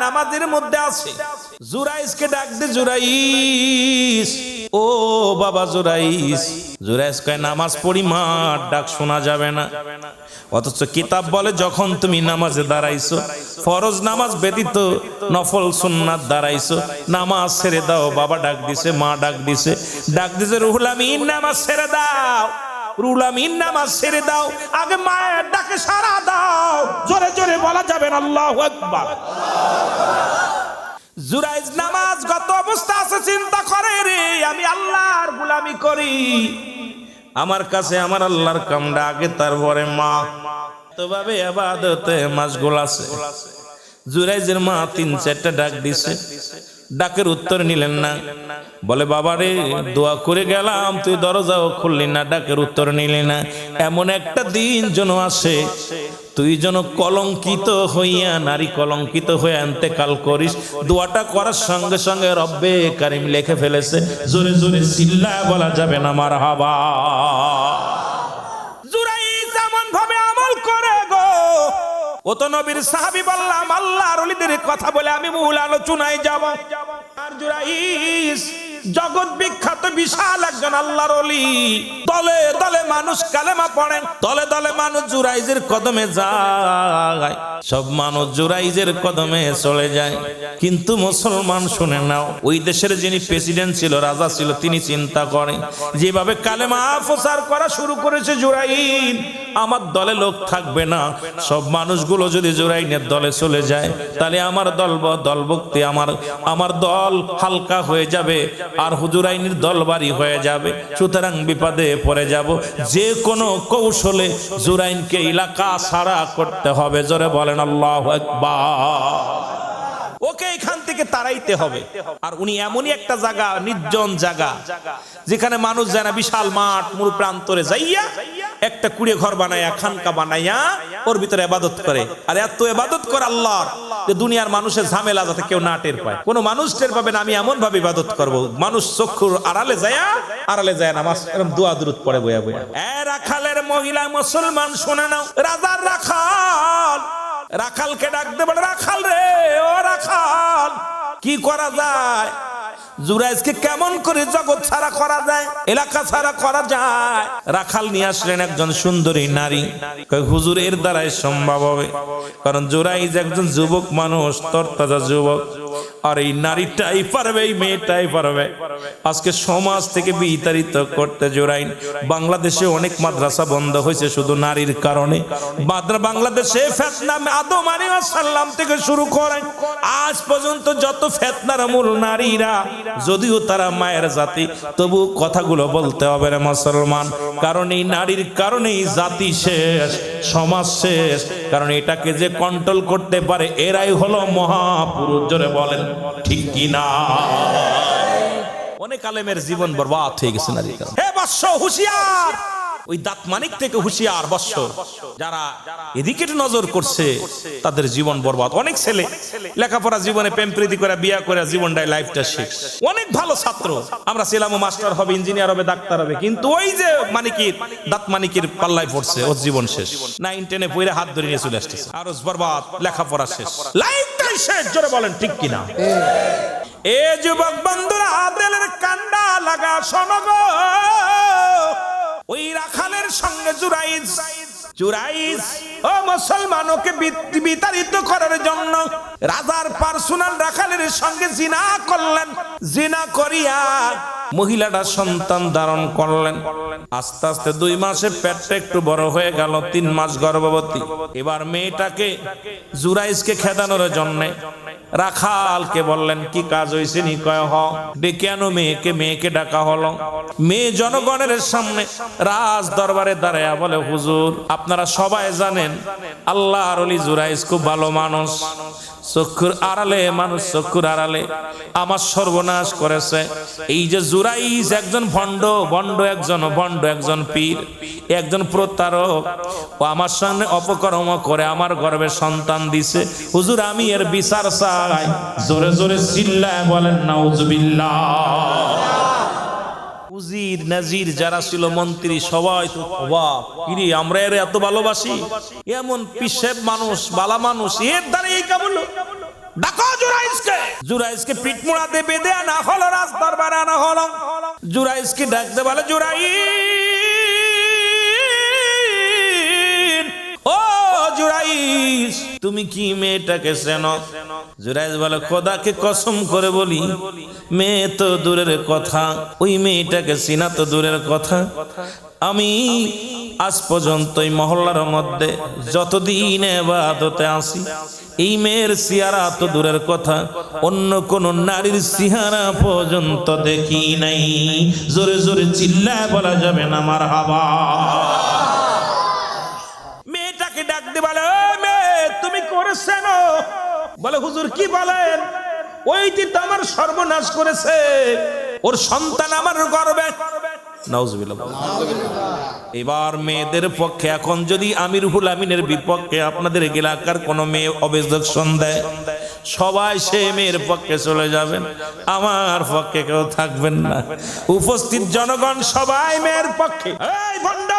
নামাজের মধ্যে আছে। জুরাইসকে ডাক দে, জুরাইস, ও বাবা জুরাইস। জুরাইস কয় নামাজ পড়ি মা, ডাক শোনা যাবে না। অথচ কিতাব বলে যখন তুমি নামাজে দাঁড়াইছো, ফরজ নামাজ ব্যতীত নফল সুন্নাত দাঁড়াইছো, নামাজ ছেড়ে দাও। বাবা ডাক দিছে, মা ডাক দিছে, ডাক দিছে রুহুল আমিন নামাজ ছেড়ে দাও, রুহুল আমিন নামাজ ছেড়ে দাও। আগে মায়ের ডাকে সাড়া দাও। জোরে জোরে বলা যাবে না আল্লাহু আকবার। জুরাইজ নামাজগত অবস্থা আছে, চিন্তা করে রে আমি আল্লাহর গোলামি করি, আমার কাছে আমার আল্লাহর কামটা আগে, তারপরে মা। তো ভাবে ইবাদতে মাশগুল আছে। জুরাইজের মা 3-4টা ডাক দিছে, ডাকের উত্তর নিলেন না। বলে বাবা রে দোয়া করে গেলাম, তুই দরজাও খুললি না, ডাকের উত্তর নিলি না। এমন একটা দিন যেন আসে তুই যেন কলঙ্কিত হইয়া, নারী কলঙ্কিত হয়ে ইন্তেকাল করিস। দোয়াটা করার সঙ্গে সঙ্গে রব্বে কারিম লিখে ফেলেছে। জোরে জোরে চিল্লায় বলা যাবে না মারহাবা। জুরাইজ এমন ভাবে আমল করে গো, ও তো নবীর সাহাবী। বললাম আল্লাহর ওলিদের কথা বলে আমি মূল আলোচনায় যাব। আর জুরাইজ জগৎ বিখ্যাত বিশাল একজন আল্লাহর ওলি। দলে দলে মানুষ কালেমা পড়েন, দলে দলে মানুষ জুরাইজের কদমে যায়, সব মানুষ জুরাইজের কদমে চলে যায়। কিন্তু মুসলমান শুনে নাও, ওই দেশের যিনি প্রেসিডেন্ট ছিল, রাজা ছিল, তিনি চিন্তা করেন যেভাবে কালেমা প্রচার করা শুরু করেছে জুরাইন, আমার দলে লোক থাকবে না। সব মানুষগুলো যদি জুরাইনের দলে চলে যায়, তাহলে আমার দলভুক্তি, আমার দল হালকা হয়ে যাবে, আর হুজুরাইনের দল ভারী হয়ে যাবে। সুতরাং বিপদে পড়ে যাব। যে কোনো কৌশলে জুরাইনকে এলাকা ছাড়া করতে হবে। জোরে বলেন আল্লাহু আকবার। ওকে এখান থেকে তাড়াইতে হবে। আর উনি এমনই একটা জায়গা, নির্জন জায়গা, যেখানে মানুষ যায় না, বিশাল মাঠ, মূল প্রান্তরে যাইয়া একটা কুড়ে ঘর বানাইয়া, খানকা বানাইয়া ওর ভিতরে ইবাদত করে। আর এত ইবাদত করে আল্লাহর, যে দুনিয়ার মানুষের ঝামেলা যাতে কেউ না টের পায়, কোনো মানুষ টের পাবে না। আমি এমন ভাবে ইবাদত করব, মানুষ চক্ষুর আড়ালে যায় নামাজ এরকম দোয়া দুরূদ পড়ে বয়া বয়া। এ রাখালের মহিলা মুসলমান শুনে নাও, রাজার রাখাল, রাখালকে ডাক দে, বলে রাখাল রে, ও রাখাল, কি করা যায়? জুরাইজকে কেমন করে জগৎ ছাড়া করা যায়, এলাকা ছাড়া করা যায়? রাখাল নিয়ে আসলেন একজন সুন্দরী নারী। হুজুর এর দ্বারাই সম্ভব হবে, কারণ জুরাইজ একজন যুবক মানুষ, তরতাজা যুবক। আর এই নারীটাই পারবে, এই মেয়েটাই পারবে আজকে সমাজ থেকে বিতাড়িত করতে। জুরাইন বাংলাদেশে অনেক মাদ্রাসা বন্ধ হয়েছে শুধু নারীর কারণে। বাংলাদেশে ফিতনা আদম আলাইহিস সালাম থেকে শুরু করে আজ পর্যন্ত যত ফিতনার মূল নারীরা, যদিও তারা মায়ের জাতি, তবু কথাগুলো বলতে হবে রে মুসলমান। কারণ এই নারীর কারণেই জাতি শেষ, সমাজ শেষ। কারণ এটাকে যে কন্ট্রোল করতে পারে, এরাই হলো মহাপুরুষ। জোরে বলেন ঠিক কি না? অনেক আলেমের জীবন বরবাদ হয়ে গেছে নারীর কারণে। হে বৎস হুঁশিয়ার, ওই দাঁতমানিক থেকে হুঁশিয়ার বৎস, যারা এদিকে নজর করছে তাদের জীবন বরবাদ। অনেক ছেলে লেখাপড়া জীবনে প্রেম প্রীতি করে, বিয়া করে, জীবনটাই লাইফটা শেষ। অনেক ভালো ছাত্র আমরা ছিলাম, মাস্টার হবে, ইঞ্জিনিয়ার হবে, ডাক্তার হবে, কিন্তু ওই যে মানিকির দাঁতমানিকের পাল্লায় পড়ছে, ওর জীবন শেষ। 9-10 পড়ে হাত ধরে নিয়ে চলে আসতেছে, আর বরবাদ, লেখাপড়া শেষ, লাইফটাই শেষ। জোরে বলেন ঠিক কিনা? এ যুবক বন্ধুরা, আদেলের কান্ডা লাগা শোনো গো, ওই রাখালের সঙ্গে জুরাইজ ও মুসলমান, ওকে বিতাড়িত করার জন্য রাজার পার্সোনাল রাখালের সঙ্গে জিনা করলেন। জিনা করিয়া মহিলাটা সন্তান ধারণ করলেন। আস্তে আস্তে 2 মাসে পেটটা একটু বড় হয়ে গেল, 3 মাস গর্ভবতী। এবার মেয়েটাকে জুরাইজকে খেদানোর জন্য রাখালকে বললেন কি কাজ হয়েছে নি? কয় হ। ডেকে আনো মেয়েকে ডাকা হলো। মেয়ে জনগণের সামনে রাজ দরবারে দাঁড়ায়া বলে, হুজুর আপনারা সবাই জানেন আল্লাহর ওলি জুরাইজ খুব ভালো মানুষ, চক্ষুর আড়ালে মানুষ, চক্ষুর আড়ালে আমার সর্বনাশ করেছে। এই যে জুরাইজ একজন ভণ্ড, একজন পীর, একজন প্রতারক, ও আমার সামনে অপকর্ম করে আমার গর্ভে সন্তান দিছে। হুজুর আমি এর বিচার চাই। জোরে জোরে চিল্লায় বলেন নাউজুবিল্লাহ। উজির নাজির যারা ছিল, মন্ত্রী, সবাই তো অবাক, কিরে আমরা এর এত ভালোবাসি, এমন পিসেব মানুষ, বালা মানুষ, এর দ্বারা এই কাবুল। ডাকো জুরাইজকে। জুরাইজকে পিঠ মুড়াতে বেঁধে আনা হলো, রাজ দরবারে আনা হলো। জুরাইজকে ডাকতে বলে, জুরাইজ, ও জুরাইজ, তুমি কি মেয়েটাকে চেনো? জুরাইজ বলে, খোদাকে কসম করে বলি, মেয়ে তো দূরের কথা, ওই মেয়েটাকে চিনা তো দূরের কথা। আমি আজ পর্যন্ত এই মহল্লার মধ্যে যতদিন ইবাদতে আসি, এই মেয়ের চেহারা তো দূরের কথা, অন্য কোন নারীর চেহারা পর্যন্ত দেখি নাই। জোরে জোরে চিল্লায় বলা যাবে না মারহাবা। মেয়েটাকে ডাক দিয়ে বলে, ও মেয়ে, তুমি করেছেন? বলে, হুজুর কি বলেন? ওই যে আমার সর্বনাশ করেছে, ওর সন্তান আমার গর্বে। নাউজুবিল্লাহ। এবার মেয়েদের পক্ষে এখন যদি আমিরুল আমিনের বিপক্ষে আপনাদের এলাকার কোন মেয়ে অবজেকশন দেয়, সবাই সে মেয়ের পক্ষে চলে যাবেন, আমার পক্ষে কেউ থাকবেন না। উপস্থিত জনগণ সবাই মেয়ের পক্ষে। এই ভণ্ড,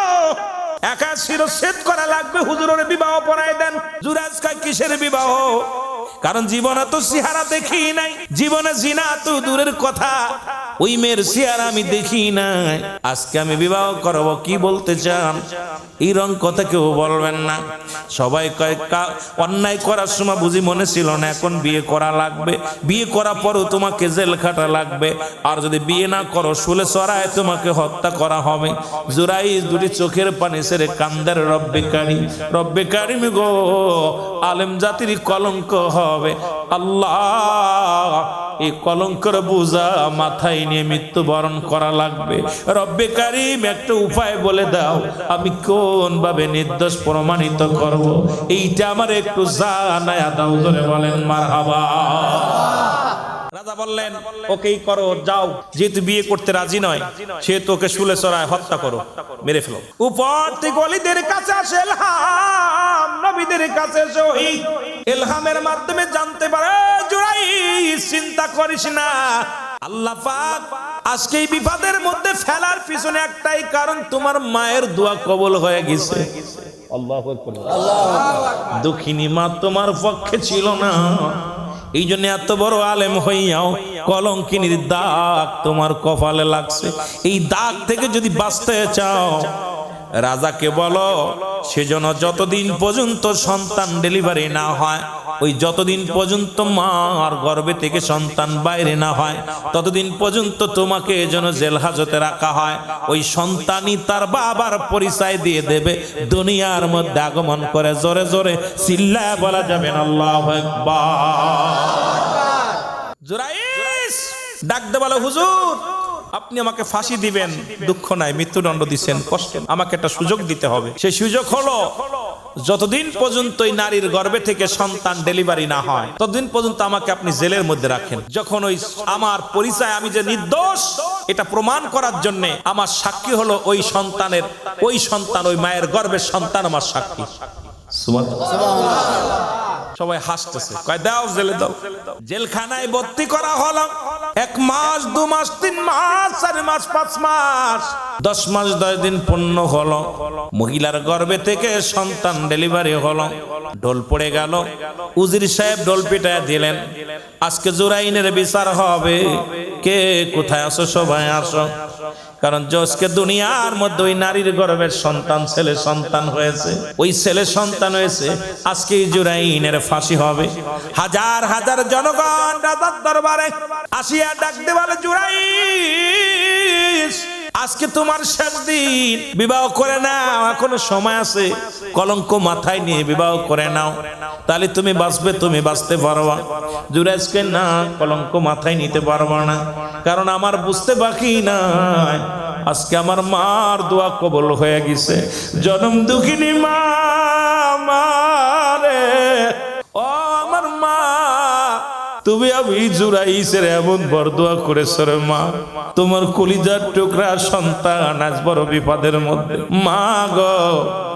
একা শিরচ্ছেদ করা লাগবে, হুজুরের বিবাহ পড়ায় দেন। জুরাইজ কয়, কিসের বিবাহ? কারণ জীবনে তো চেহারা দেখি নাই, জীবনে জিনা তো দূরের কথা, ওই মেয়ের চেহারা আমি দেখি নাই, আজকে আমি বিবাহ করব। কি বলতে চান? এই রং কথা কেউ বলবেন না। সবাই কয়, অন্যায় করার সময় বুঝি মনে ছিল না, এখন বিয়ে করা লাগবে, বিয়ে করার পরও তোমাকে জেল খাটা লাগবে, আর যদি বিয়ে না করো শুলে চড়ায় তোমাকে হত্যা করা হবে। জুরাইজ দুটি চোখের পানি ছেড়ে কান্দার, রব্বে কারিম, রব্বে কারিম গো, আলেম জাতির কলঙ্ক হবে। আল্লাহ, এই কলঙ্কের বোঝা মাথায় নিয়ে মৃত্যুবরণ করা লাগবে। রব্বে কারিম, একটা উপায় বলে দাও, আমি কোন ভাবে নির্দোষ প্রমাণিত করব, এইটা আমার একটু জানায়া দাও। ধরে বলেন মারহাবা। রাজা বললেন, ওকেই করো, যাও। যেহেতু বিয়ে করতে রাজি নয়, সেহেতু ওকে শুলে চড়ায় হত্যা করো, মেরে ফেলো। উপর থেকে ওলিদের কাছে আসে ইলহাম, নবীদের কাছে ওহী। ইলহামের মাধ্যমে জানতে পারে, জুরাইজ চিন্তা করিস না, আল্লাহ পাক আজকে এই বিপদের মধ্যে ফেলার পিছনে একটাই কারণ, তোমার মায়ের দোয়া কবুল হয়ে গেছে। আল্লাহু আকবার। দুঃখিনী মা তোমার পক্ষে ছিল না, এই জন্য এত বড় আলেম হইয়াও কলঙ্কিনীর দাগ তোমার কপালে লাগছে। এই দাগ থেকে যদি বাঁচতে চাও, রাজাকে বলো সেজন্য যতদিন পর্যন্ত সন্তান ডেলিভারি না হয়, ওই যতদিন পর্যন্ত মার গর্ভে থেকে সন্তান বাইরে না হয়, ততদিন পর্যন্ত তোমাকে যেন জেল হাজতে রাখা হয়। ওই সন্তানই তার বাবার পরিচয় দিয়ে দেবে, দুনিয়ার মধ্যে আগমন করে। জোরে জোরে চিল্লায় বলা যাবে না আল্লাহু আকবার। জুরাইজ ডাক দে বলে, হুজুর আপনি আমাকে ফাঁসি দিবেন, দুঃখ নাই, মৃত্যুদণ্ড দিচ্ছেন, কষ্ট, আমাকে একটা সুযোগ দিতে হবে। সেই সুযোগ হলো, যতদিন পর্যন্ত এই নারীর গর্ভে থেকে সন্তান ডেলিভারি না হয়, ততদিন পর্যন্ত আমাকে আপনি জেলের মধ্যে রাখেন। যখন ওই আমার পরিচয়, আমি যে নির্দোষ এটা প্রমাণ করার জন্য আমার সাক্ষী হলো ওই সন্তানের, ওই সন্তান, ওই মায়ের গর্ভের সন্তান আমার সাক্ষী। সবাই হাসতেছে, কয় দাও জেলে দাও। জেলখানায় ভর্তি করা হলো। 1 মাস, 2 মাস, 3 মাস, 4 মাস, 5 মাস, 10 মাস 10 দিন পূর্ণ হলো। মহিলার গর্ভে থেকে সন্তান ডেলিভারি হলো। ঢোল পড়ে গেল, উজির সাহেব ঢোল পিটায় দিলেন, আজকে জুরাইনের বিচার হবে। কে কোথায় আসো? সবাই আসো। কারণ আজকে দুনিয়ার মধ্যে ওই নারীর গর্ভের সন্তান ছেলে সন্তান হয়েছে, ওই ছেলে সন্তান হয়েছে, আজকে জুরাইনের ফাঁসি হবে। হাজার হাজার জনগণ রাজার দরবারে আসিয়া ডাকতে বলে, জুরাইজ আজকে তোমার শেষ দিন, বিবাহ করে নাও, এখনো সময় আছে, কলঙ্ক মাথায় নিয়ে বিবাহ করে নাও, তাহলে তুমি বাঁচবে, তুমি বাঁচতে পারবা। জুরাইজকে না, কলঙ্ক মাথায় নিতে পারবা না, কারণ আমার বুঝতে বাকি নাই, আজকে আমার মার দোয়া কবুল হয়ে গেছে। জনম দুঃখিনী মা, মারে ও আমার মা, তুমি আমি জুরাইজের এমন বরদোয়া করেছ রে মা, তোমার কলিজার টুকরা সন্তান আজ বড় বিপদের মধ্যে। মা গো,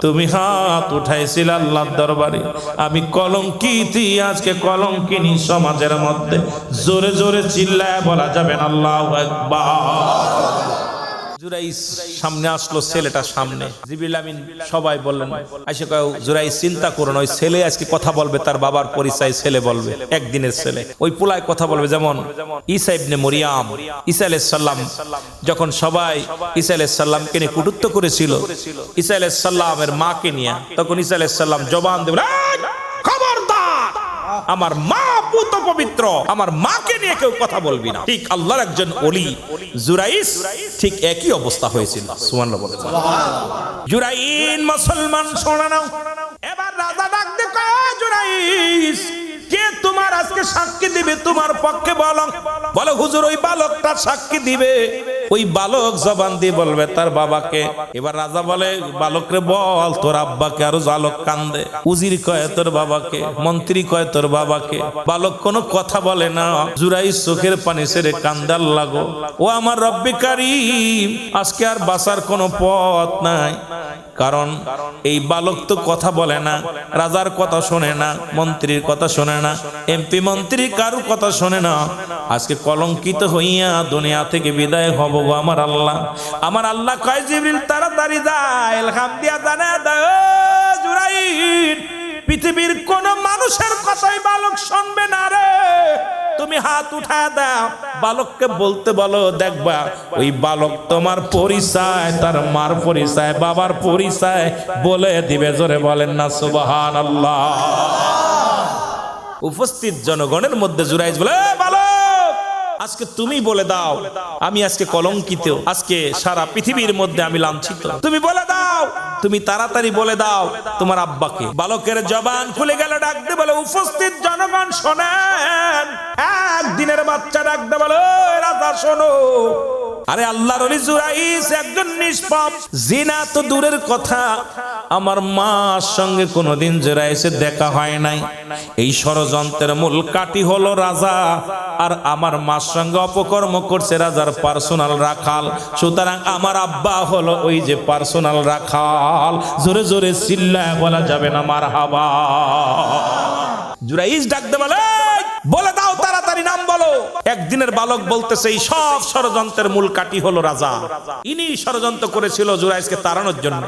তুমি হাত উঠাইছিল আল্লাহর দরবারে, আমি কলঙ্কিত, আজকে কলঙ্কিনী সমাজের মধ্যে। জোরে জোরে চিল্লায় বলা যাবে না আল্লাহু আকবার। জুরাইস সামনে আসলো, ছেলেটা সামনে, জিবরিল আমিন সবাই বললেন, আয়েশা কয় জুরাইস চিন্তা করো না, ওই ছেলে আজকে কথা বলবে, তার বাবার পরিচয় ছেলে বলবে, একদিনের ছেলে, ওই পোলায় কথা বলবে। যেমন ঈসা ইবনে মরিয়াম, ঈসা আলাইহিস সালাম যখন সবাই ঈসা আলাইহিস সালামকে নিয়ে কটূক্তি করেছিল, ঈসা আলাইহিস সালামের মাকে নিয়ে, তখন ঈসা আলাইহিস সালাম জবান দেবেন, খবরদার, আমার মা পুত পবিত্র, আমার মাকে নিয়ে কেউ কথা বলবি না। ঠিক আল্লাহর একজন ওলি জুরাইস ঠিক একই অবস্থা হয়েছিল। সুবহানাল্লাহ বলেন। জুরাইন মুসলমান শোনা নাও, এবার রাজা ডাক দে, কয় জুরাইস, কে তোমার আজকে সাক্ষী দিবে তোমার পক্ষে? বলো। বলে হুজুর ওই বালকটা সাক্ষী দিবে। ওই বালক জবান দিয়ে বলবে তার বাবাকে। এবার রাজা বলে বালকরে বল তোর আব্বাকে। আর বালক কান্দে, উজির কয় তোর বাবাকে, মন্ত্রী কয় তোর বাবাকে। বালক কোনো কথা বলে না। জুরাইস চোখের পানি ছেড়ে কান্দার লাগো, ও আমার রব্বে কারীম, আজকে আর বাঁচার কোনো পথ নাই। কারণ এই বালক তো কথা বলে না, রাজার কথা শোনে না, মন্ত্রীর কথা শোনে না, এমপি মন্ত্রী কারো কথা শোনে না। আজকে কলঙ্কিত হইয়া দুনিয়া থেকে বিদায় হব গো আমার আল্লাহ। আমার আল্লাহ কয় জিবরিল তাড়াতাড়ি যায়, ইলহাম দিয়া জানা দাও জুরাইস, পৃথিবীর কোন মানুষের কথাই বালক শুনবে না রে। তুমি হাত উঠা দাও, বালককে বলতে বলো, দেখবা ওই বালক তোমার পরিচয়, তার মার পরিচয়, বাবার পরিচয় বলে দিবে। জোরে বলেন না সুবহানাল্লাহ। উপস্থিত জনগণের মধ্যে জুরাইস বলে, বালক আজকে তুমি বলে দাও, আমি আজকে কলঙ্কিত, আজকে সারা পৃথিবীর মধ্যে আমি লাঞ্ছিত। তুমি বলে দাও, তুমি তাড়াতাড়ি বলে দাও তোমার আব্বাকে। বালকের জবান খুলে গেল, ডাকতে বলে, উপস্থিত জনগণ শোনেন। একদিনের বাচ্চা ডাকতে বলে, রাজা শোনো, আরে আল্লাহর ওলি জুরাইস একজন নিষ্পাপ, জিনা তো দূরের কথা, আমার মার সঙ্গে কোনোদিন জুরাইসের দেখা হয় নাই। এই ষড়যন্ত্রের মূল কাঠি হলো রাজা, আর আমার মার সঙ্গে অপকর্ম করছে রাজার পার্সোনাল রাখাল। সুতরাং আমার আব্বা হলো ওই যে পার্সোনাল রাখাল। জোরে জোরে চিল্লায় বলা যাবে না মারহাবা। জুরাইস ডাকতে বলে দাও তাড়াতাড়ি নাম বলো। একদিনের বালক বলতেছে এই সব ষড়যন্ত্রের মূল কাঠি হলো রাজা, ইনি ষড়যন্ত্র করেছিল জুরাইসকে তাড়ানোর জন্য।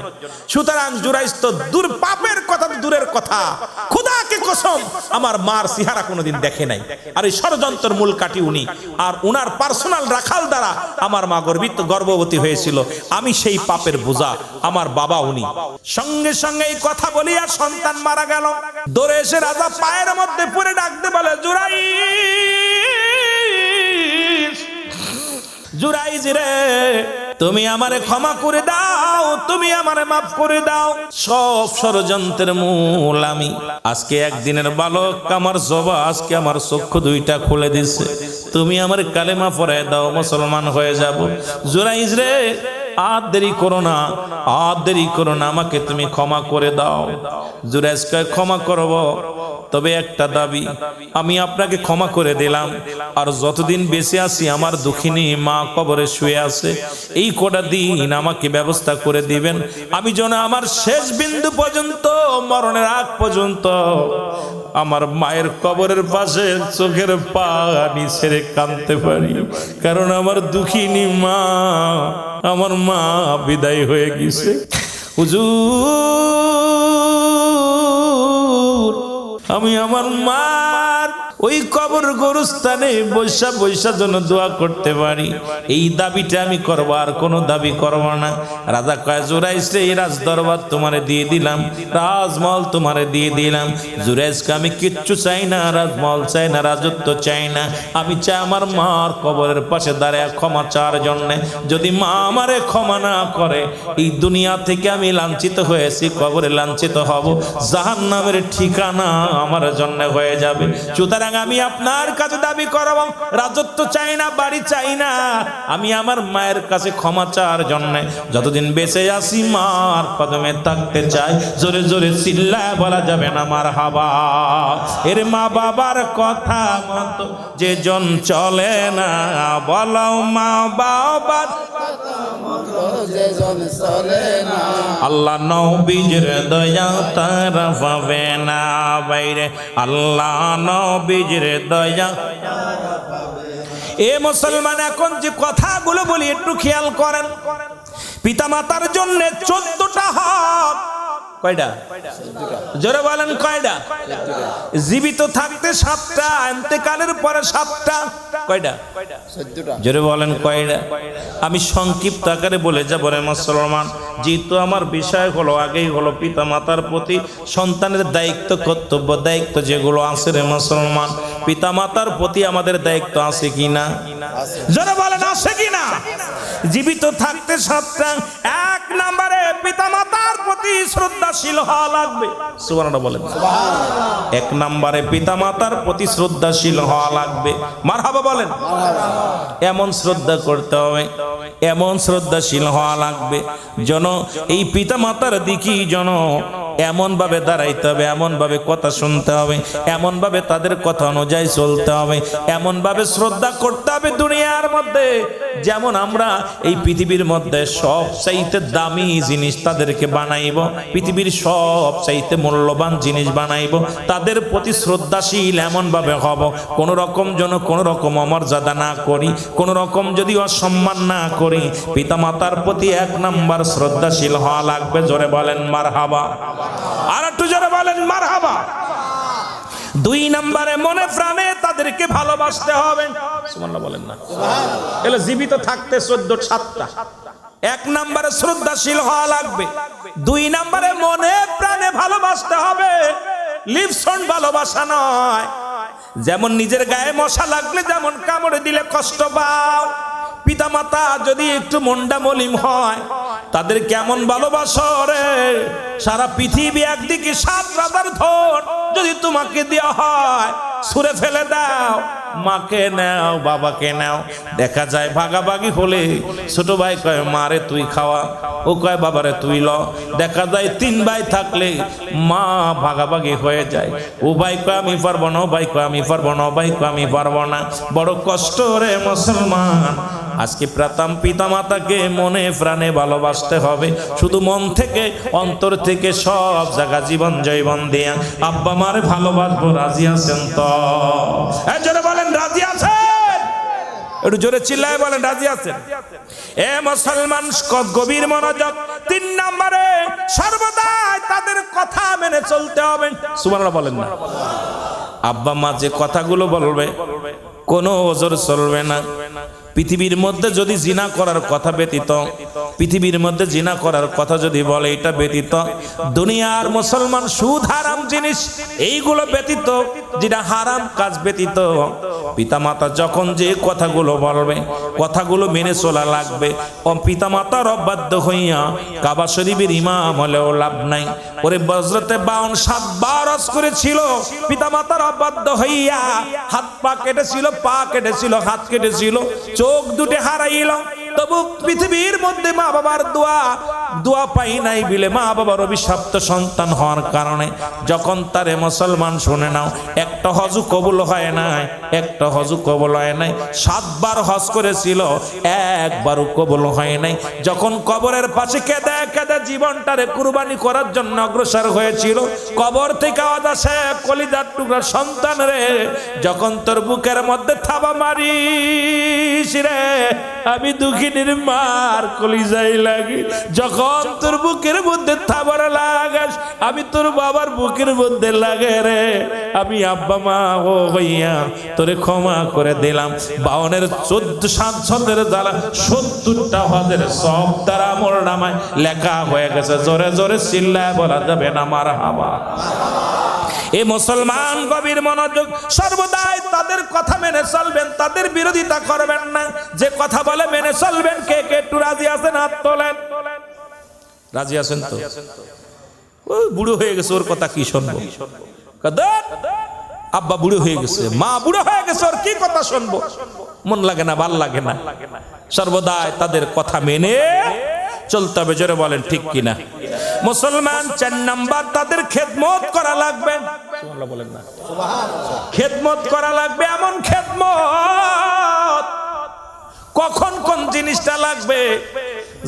সুতরাং জুরাইস তো দূর, পাপের কথা দূরের কথা, খোদাকে কসম আমার মার চেহারা কোনোদিন দেখে নাই, আর এই ষড়যন্ত্রের মূল কাঠি উনি, আর উনার পার্সোনাল রাখাল দ্বারা আমার মা গর্ভবতী হয়েছিল। আমি সেই পাপের বোঝা, আমার বাবা উনি। সঙ্গে সঙ্গে এই কথা বলিয়া সন্তান মারা গেল। দৌড়ে এসে রাজা পায়ের মধ্যে পড়ে ডাকতে বলে, জুরাইস রে, তুমি আমারে ক্ষমা করে দাও, তুমি আমারে মাফ করে দাও। সব ষড়যন্ত্রের মূল আমি। আজকে একদিনের বালক আমার জবা, আজকে আমার চক্ষু দুইটা খুলে দিছে। তুমি আমার কালেমা পড়ায় দাও, মুসলমান হয়ে যাব। জুরাইস রে, আর দেরি করো না, আর দেরি করো না, আমাকে তুমি ক্ষমা করে দাও। জুরাইসকে ক্ষমা করব, তবে একটা দাবি, আমি আপনাকে ক্ষমা করে দিলাম, আর যতদিন বেঁচে আছি আমার দুঃখিনী মা কবরে শুয়ে আছে, এই কটা দিন আমাকে ব্যবস্থা করে দিবেন। আমি যেন আমার শেষ বিন্দু পর্যন্ত, মরণের আগ পর্যন্ত আমার মায়ের কবরের পাশে চোখের পানি ছেড়ে কাঁদতে পারি। কারণ আমার দুঃখিনী মা, আমার মা বিদায় হয়ে গেছে। হুজুর, আমি আমার মার ওই কবর গোরস্থানে বৈশা বৈশা জন্য দোয়া করতে পারি, এই দাবিটা আমি করবো, আর কোনো দাবি করবো না। রাজা কয়, জুরাইস রে, এই রাজ দরবার তোমারে দিয়ে দিলাম, রাজমহল তোমারে দিয়ে দিলাম। জুরাইসকে আমি কিচ্ছু চাই না, রাজমহল চাই না, রাজত্ব চাই না। আমি চাই আমার মার কবরের পাশে দাঁড়ায় ক্ষমা চাওয়ার জন্যে। যদি মা আমারে ক্ষমা না করে, এই দুনিয়া থেকে আমি লাঞ্ছিত হয়েছি, কবরে লাঞ্ছিত হব, জাহান্নামের ঠিকানা আমার জন্য হয়ে যাবে। সুতরাং আমি আপনার কাছে দাবি করব, রাজত্ব চাই না, বাড়ি চাই না, আমি আমার মায়ের কাছে ক্ষমা চাওয়ার জন্য যতদিন বেঁচে আছি মার কদমে থাকতে চাই। জোরে জোরে চিল্লায় বলা যাবে না মারহাবা। এর মা বাবার কথা মতো যে জন চলে না, বলো মা বাবার আল্লাহ নবীর দয়া তারা পাবে না বাইরে, আল্লাহ নবীর দয়া। এ মুসলমান, এখন যে কথাগুলো বলি একটু খেয়াল করেন। পিতামাতার জন্য 14টা হক। কয়টা? জোরে বলেন কয়টা? জীবিত থাকতে 7টা, ইন্তেকালের পরে 7টা। কয়টা? 14টা। জোরে বলেন কয়টা? আমি সংক্ষিপ্ত আকারে বলে যাব রে মুসলমান, যেহেতু আমার বিষয় হলো আগেই হলো পিতামাতার প্রতি সন্তানের দায়িত্ব, কর্তব্য, দায়িত্ব যেগুলো আছে রে মুসলমান, পিতামাতার প্রতি আমাদের দায়িত্ব আছে কিনা? জোরে বলেন আছে কিনা? জীবিত থাকতে 7টা। 1 নম্বরে পিতামাতার প্রতি শ্রদ্ধাশীল হওয়া লাগবে। সুবহানাল্লাহ বলেন। 1 নম্বরে পিতামাতার প্রতি শ্রদ্ধাশীল হওয়া লাগবে। মারহাবা বলেন। এমন শ্রদ্ধা করতে হবে, এমন শ্রদ্ধাশীল হওয়া লাগবে যেন এই পিতামাতার দিকে যেন এমন ভাবে দাঁড়াইতে হবে, এমন ভাবে কথা শুনতে হবে, এমন ভাবে তাদের কথা অনুযায়ী চলতে হবে, এমন ভাবে শ্রদ্ধা করতে হবে দুনিয়ার মধ্যে যেমন আমরা এই পৃথিবীর মধ্যে সবচাইতে দামি জিনিস তাদেরকে বানাইব, পৃথিবীর সবচাইতে মূল্যবান জিনিস বানাইব, তাদের প্রতি শ্রদ্ধাশীল এমন ভাবে হব কোন রকম যেন কোন রকম অমর্যাদা না করি, কোন রকম যদি অসম্মান না করি। পিতামাতার প্রতি 1 নম্বর শ্রদ্ধাশীল হওয়া লাগবে। জোরে বলেন মারহাবা। আর একটু জোরে বলেন মারহাবা। 2 নম্বরে মনে প্রাণে তাদেরকে ভালোবাসতে হবে। সুবহানাল্লাহ বলেন না? সুবহানাল্লাহ। এলে জীবিত থাকতে 7টা। 1 নম্বরে শ্রদ্ধাশীল হওয়া লাগবে। 2 নম্বরে মনে প্রাণে ভালোবাসতে হবে। লিপসন ভালোবাসা নয়, যেমন নিজের গায়ে মশা লাগলে যেমন কামড়ে দিলে কষ্ট পাও, পিতামাতা যদি একটু মনটা মলিন হয় তাদের কেমন ভালোবাসো রে। সারা পৃথিবী একদিকে 7 রাজার ধন যদি তোমাকে দেওয়া হয় ছুঁড়ে ফেলে দাও, মাকে নাও বাবাকে নাও, দেখা যায় ভাগাভাগি হলে ছোট ভাই কয় মারে তুই খাওয়া, ও কয় বাবারে তুই ল। দেখা যায় 3 ভাই থাকলে মা ভাগাভাগি হয়ে যায়, ও ভাই কয় আমি পারবো না, ও ভাই কয় আমি পারবো না, ও ভাই কয় আমি পারবো না। বড় কষ্ট রে মুসলমান। আজকে প্রথম পিতামাতাকে মনে প্রাণে ভালোবাসতে হবে, শুধু মন থেকে অন্তর থেকে সব জায়গা জীবন জৈবন দিয়া আব্বা মারে ভালোবাসবো। রাজি আছেন তো? জোরে বলেন রাজি আছেন? একটু জোরে চিল্লায় বলেন রাজি আছেন? এ মুসলমান গভীর মনোযোগ। 3 নম্বরে সর্বদা তাদের কথা মেনে চলতে হবে। সুবহানাল্লাহ বলেন না? আব্বা মা যে কথাগুলো বলবে কোনো ওজর চলবে না। পৃথিবীর মধ্যে যদি জিনা করার কথা ব্যতীত, পৃথিবীর মধ্যে জিনা করার কথা যদি বলে এটা ব্যতীত, দুনিয়ার মুসলমান সুদ হারাম জিনিস এইগুলো ব্যতীত, যেটা হারাম কাজ ব্যতীত, পিতামাতা যখন যে কথাগুলো বলবে কথাগুলো মেনে চলা লাগবে। ও পিতামাতার অবাধ্য হইয়া কাবা শরীফের ইমাম হলেও লাভ নাই। ওরে বজরতে 52 বার হজ করেছিল, পিতামাতার অবাধ্য হইয়া হাত পা কেটেছিল, পা কেটেছিল, হাত কেটেছিল, চোখ দুটো হারাইল, তবু পৃথিবীর মধ্যে মা বাবার দোয়া পাই নাই বিলে, মা বাবার অভিশপ্ত সন্তান হওয়ার কারণে যখন তারে মুসলমান শুনে নাও, একটা হজু কবুল হয় নাই, একটা হজু কবুল হয় নাই। 7 বার হজ করেছিল, একবারও কবুল হয় নাই। যখন কবরের পাশে কেঁদে কেঁদে জীবনটারে কুরবানি করার জন্য অগ্রসর হয়েছিল, কবর থেকে আওয়াজ আসে, কলিজার টুকরা সন্তান রে, যখন তোর বুকের মধ্যে থাবা মারিস রে, আমি দুঃখিনীর মার কলিজাই লাগি। যখন তোর বুকের মধ্যে থাবার লাগাস, আমি তোর বাবার বুকের মধ্যে লাগে রে, আমি আব্বা মা ও হইয়া তোরে ক্ষমা করে দিলাম। 52-এর 14 দ্বারা 70টা হজের সব দ্বারা মোর নামায় লেখা হয়ে গেছে। জোরে জোরে চিল্লায় বলা যাবে না মারহাবা। এ মুসলমান গভীর মনোযোগ। সর্বদাই তাদের কথা মেনে চলবেন, তাদের বিরোধিতা করবেন না। যে কথা বলে মেনে চলবেন। কে কে একটু রাজি আছেন? হাত তোলেন। রাজি আছেন তো? ও বুড়ো হয়ে গেছে, ওর কথা কি শুনবো? আব্বা বুড়ো হয়ে গেছে, মা বুড়ো হয়ে গেছে, ওর কি কথা শুনবো? মন লাগে না, ভাল লাগে না। সর্বদাই তাদের কথা মেনে চলতে হবে। জোরে বলেন ঠিক কিনা? মুসলমান 4 নাম্বার তাদের খেদমত করা লাগবে। সুবহানাল্লাহ বলেন না? খেদমত করা লাগবে। এমন খেদমত কখন কোন জিনিসটা লাগবে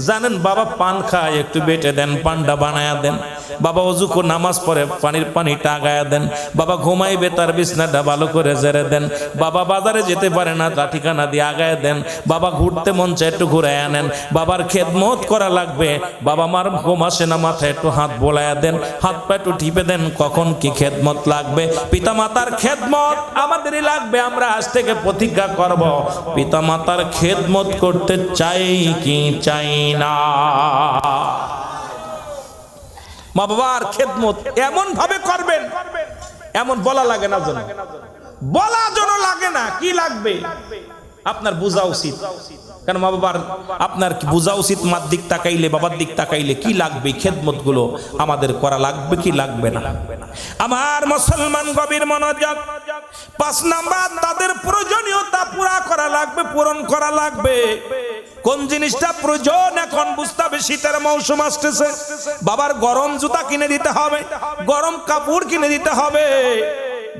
জানেন? বাবা পান খায়, একটু বেটে দেন, পান্ডা বানায়া দেন। বাবা ওযু করে নামাজ পড়ে পানিটা আগায়া দেন। বাবা ঘুমাইবে তার বিছনাটা ভালো করে ঝেড়ে দেন। বাবা বাজারে যেতে পারে না, তা ঠিকানা দিয়ে আগায় দেন। বাবা ঘুরতে মন চায় একটু ঘুরায় আনেন। বাবার খেদমত করা লাগবে, বাবা মার ঘুম আসে না, মাথায় একটু হাত বোলায়া দেন, হাত পা একটু টিপে দেন। কখন কি খেদমত লাগবে, পিতা মাতার খেদমত আমাদেরই লাগবে। আমরা আজ থেকে প্রতিজ্ঞা করব, পিতা মাতার খেদমত করতে চাই কি চাই না। মা বাবার খেদমত এমন ভাবে করবেন, এমন বলা লাগে না, যেন বলা যেন লাগে না। কি লাগবে আপনার বোঝা উচিত, কারণ মা বাবার আপনার কি বোঝা উচিত, মার দিক তাকাইলে, বাবার দিক তাকাইলে কি লাগবে, খেদমত গুলো আমাদের করা লাগবে কি লাগবে না। আমার মুসলমান গভীর মনোযোগ। 5 নাম্বার, তাদের প্রয়োজনীয়তা পুরা করা লাগবে, পূরণ করা লাগবে। কোন জিনিসটা প্রয়োজন এখন বুঝতে হবে। শীতের মৌসুম আসতেছে, বাবার গরম জুতা কিনে দিতে হবে, গরম কাপড় কিনে দিতে হবে।